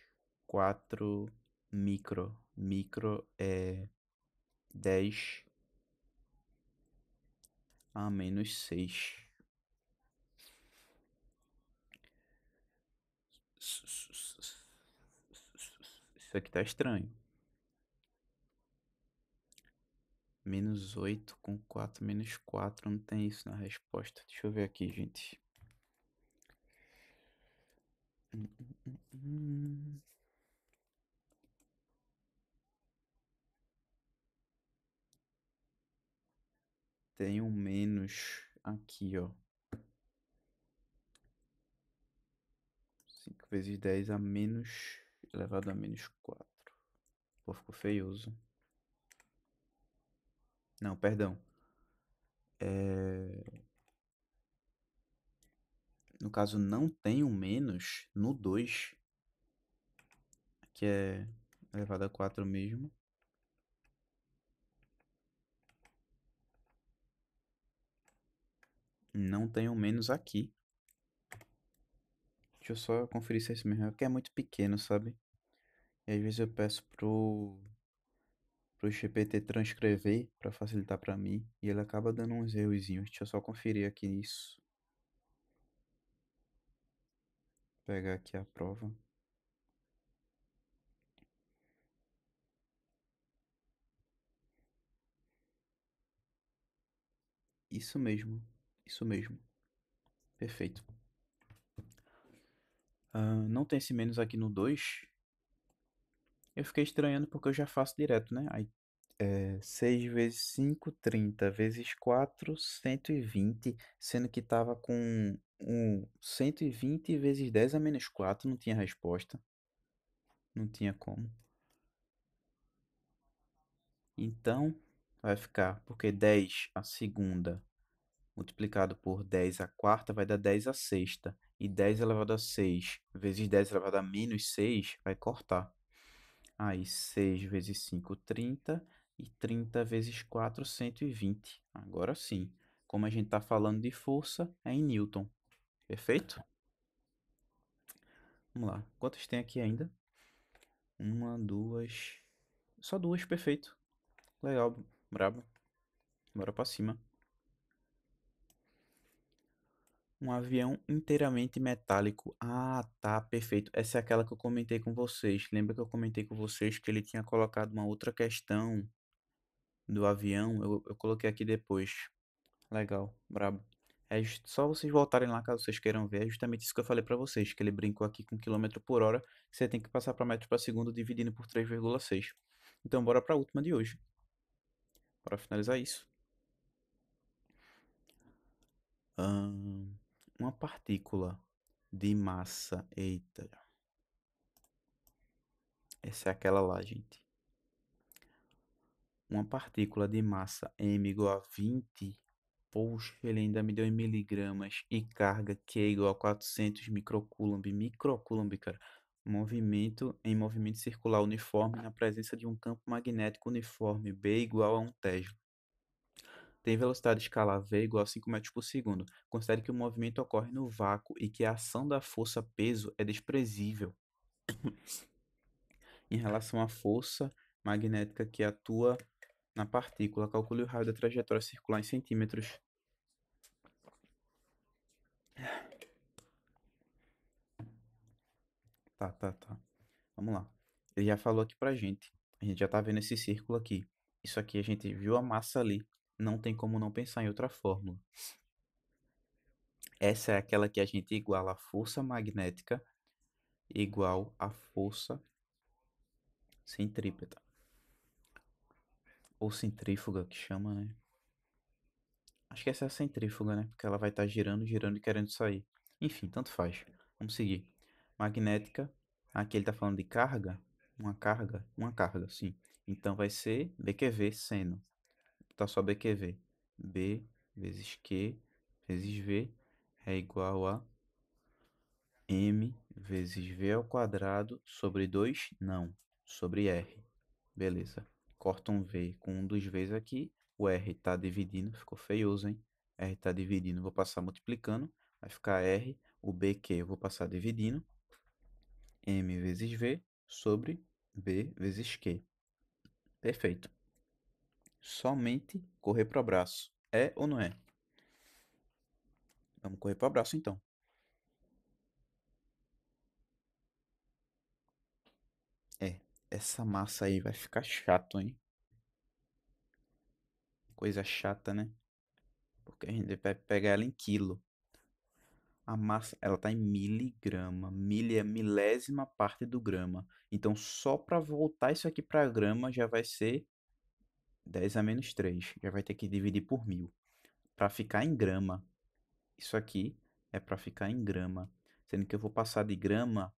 4 micro. Micro é 10 a menos 6. Isso aqui tá estranho. Menos 8 com 4 menos 4. Não tem isso na resposta. Deixa eu ver aqui, gente. Hum. tem um menos aqui, ó. 5 vezes 10 a menos elevado a menos 4. Pô, ficou feioso. Não, perdão. É... No caso, não tem um menos no 2, que é elevado a 4 mesmo. Não tem um menos aqui. Deixa eu só conferir se é isso mesmo. É porque é muito pequeno, sabe? E às vezes eu peço pro GPT transcrever para facilitar para mim. E ele acaba dando uns errozinhos. Deixa eu só conferir aqui isso. Pegar aqui a prova. Isso mesmo. Isso mesmo. Perfeito. Não tem esse menos aqui no 2. Eu fiquei estranhando porque eu já faço direto, né? Aí 6 vezes 5, 30 vezes 4, 120, sendo que tava com 120 vezes 10 a menos 4, não tinha resposta, não tinha como. Então, vai ficar, porque 10 a segunda multiplicado por 10 a quarta vai dar 10 a sexta, e 10 elevado a 6 vezes 10 elevado a menos 6 vai cortar. Aí 6 vezes 5, 30. E 30 vezes 4, 120. Agora sim. Como a gente está falando de força, é em Newton. Perfeito? Vamos lá. Quantas tem aqui ainda? Uma, duas. Só duas, perfeito. Legal, brabo. Bora pra cima. Um avião inteiramente metálico. Ah, tá, perfeito. Essa é aquela que eu comentei com vocês. Lembra que eu comentei com vocês que ele tinha colocado uma outra questão do avião? Eu coloquei aqui depois. Legal, brabo. Só vocês voltarem lá caso vocês queiram ver. É justamente isso que eu falei pra vocês, que ele brincou aqui com quilômetro por hora, que você tem que passar para metro para segundo dividindo por 3,6. Então bora pra última de hoje, para finalizar isso. Ahn, uma partícula de massa, eita, essa é aquela lá, gente. Uma partícula de massa m igual a 20. Poxa, ele ainda me deu em miligramas e carga Q igual a 400 microcoulomb. Microcoulomb, cara. Movimento circular uniforme na presença de um campo magnético uniforme. B igual a 1 Tesla. Tem velocidade escalar V igual a 5 metros por segundo. Considere que o movimento ocorre no vácuo e que a ação da força-peso é desprezível em relação à força magnética que atua na partícula. Calcule o raio da trajetória circular em centímetros. Tá, tá, tá. Vamos lá. Ele já falou aqui pra gente. A gente já tá vendo esse círculo aqui. Isso aqui a gente viu a massa ali. Não tem como não pensar em outra fórmula. Essa é aquela que a gente iguala a força magnética igual a força centrípeta. Ou centrífuga que chama, né? Acho que essa é a centrífuga, né? Porque ela vai estar girando, girando e querendo sair. Enfim, tanto faz. Vamos seguir. Magnética. Aqui ele tá falando de carga. Uma carga, sim. Então vai ser BQV seno. Tá só BQV. B vezes Q vezes V é igual a M vezes V ao quadrado sobre 2? Não, sobre R. Beleza. Corta um V com um dos V's aqui. O R tá dividindo, ficou feioso, hein? R tá dividindo, vou passar multiplicando. Vai ficar R. O BQ eu vou passar dividindo. M vezes V sobre B vezes Q. Perfeito. Somente correr para o braço. É ou não é? Vamos correr para o abraço então. É, essa massa aí vai ficar chato, hein? Coisa chata, né? Porque a gente vai pegar ela em quilo. A massa, ela tá em miligrama. Mili é milésima parte do grama. Então, só para voltar isso aqui para grama já vai ser 10 a menos 3. Já vai ter que dividir por 1000. para ficar em grama. Isso aqui é para ficar em grama, sendo que eu vou passar de grama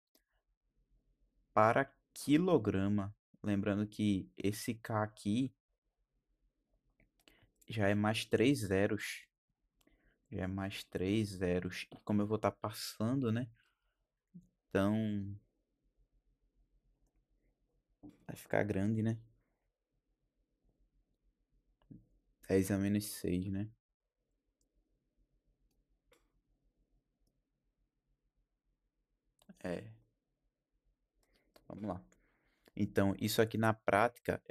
para quilograma. Lembrando que esse K aqui já é mais três zeros. Já é mais três zeros. E como eu vou estar passando, né? Então vai ficar grande, né? 10 a -6, né? É, vamos lá. Então, isso aqui na prática,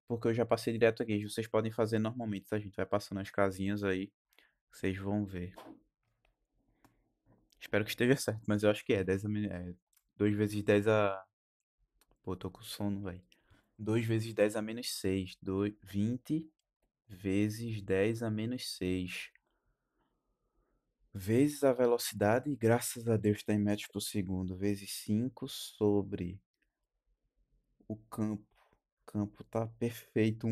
porque eu já passei direto aqui, vocês podem fazer normalmente, tá? A gente vai passando as casinhas aí, vocês vão ver. Espero que esteja certo, mas eu acho que é 2 vezes 10 a... Pô, tô com sono, velho. 2 vezes 10 a -6, 20 vezes 10 a -6, vezes a velocidade, graças a Deus está em metros por segundo, vezes 5 sobre o campo. O campo tá perfeito,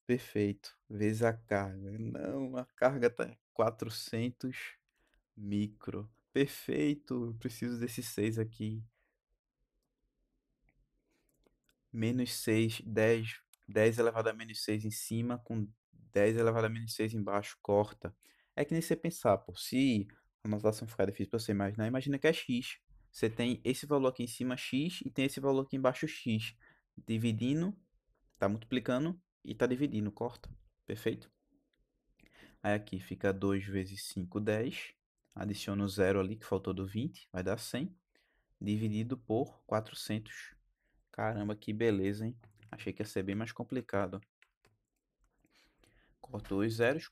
perfeito, vezes a carga. Não, a carga tá 400 micro. Perfeito, eu preciso desses 6 aqui. Menos 6, 10 elevado a -6 em cima com 10 elevado a -6 embaixo, corta. É que nem você pensar, pô, se a notação ficar difícil para você imaginar, imagina que é x. Você tem esse valor aqui em cima, x, e tem esse valor aqui embaixo, x. Dividindo, tá multiplicando e tá dividindo, corta. Perfeito? Aí aqui fica 2 vezes 5, 10. Adiciona o zero ali que faltou do 20, vai dar 100. Dividido por 400. Caramba, que beleza, hein? Achei que ia ser bem mais complicado. Cortou os zeros,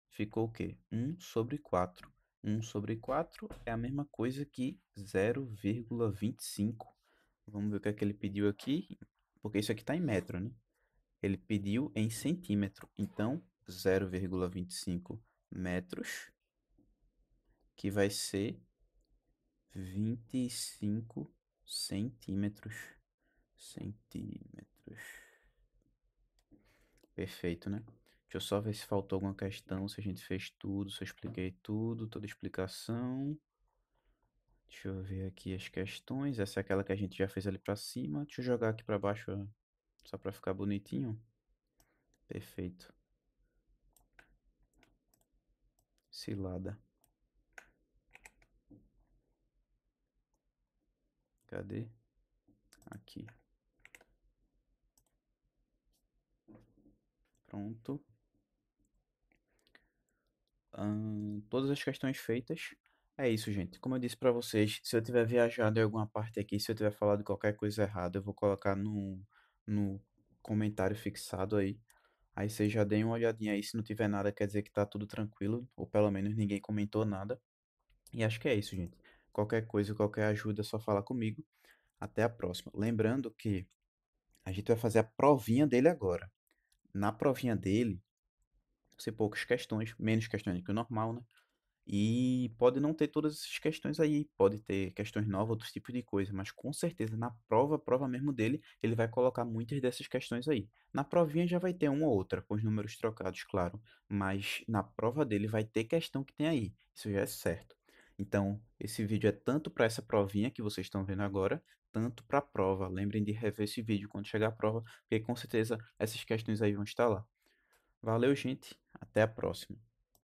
ficou o quê? 1/4. 1/4 é a mesma coisa que 0,25. Vamos ver o que é que ele pediu aqui, porque isso aqui está em metro, né? Ele pediu em centímetro, então 0,25 metros, que vai ser 25 centímetros. Centímetros. Perfeito, né? Deixa eu só ver se faltou alguma questão, se a gente fez tudo, se eu expliquei tudo, toda a explicação. Deixa eu ver aqui as questões. Essa é aquela que a gente já fez ali pra cima. Deixa eu jogar aqui pra baixo, ó, só pra ficar bonitinho. Perfeito. Cilada. Cadê? Aqui. Pronto. Todas as questões feitas. É isso, gente. Como eu disse pra vocês, se eu tiver viajado em alguma parte aqui, se eu tiver falado qualquer coisa errada, eu vou colocar no comentário fixado aí. Aí vocês já deem uma olhadinha aí. Se não tiver nada, quer dizer que tá tudo tranquilo. Ou pelo menos ninguém comentou nada. E acho que é isso, gente. Qualquer coisa, qualquer ajuda, é só falar comigo. Até a próxima. Lembrando que a gente vai fazer a provinha dele agora. Na provinha dele, vão ser poucas questões, menos questões do que o normal, né? E pode não ter todas essas questões aí, pode ter questões novas, outros tipos de coisa, mas com certeza na prova, prova mesmo dele, ele vai colocar muitas dessas questões aí. Na provinha já vai ter uma ou outra, com os números trocados, claro, mas na prova dele vai ter questão que tem aí, isso já é certo. Então, esse vídeo é tanto para essa provinha que vocês estão vendo agora, tanto para a prova. Lembrem de rever esse vídeo quando chegar a prova, porque com certeza essas questões aí vão estar lá. Valeu, gente, até a próxima.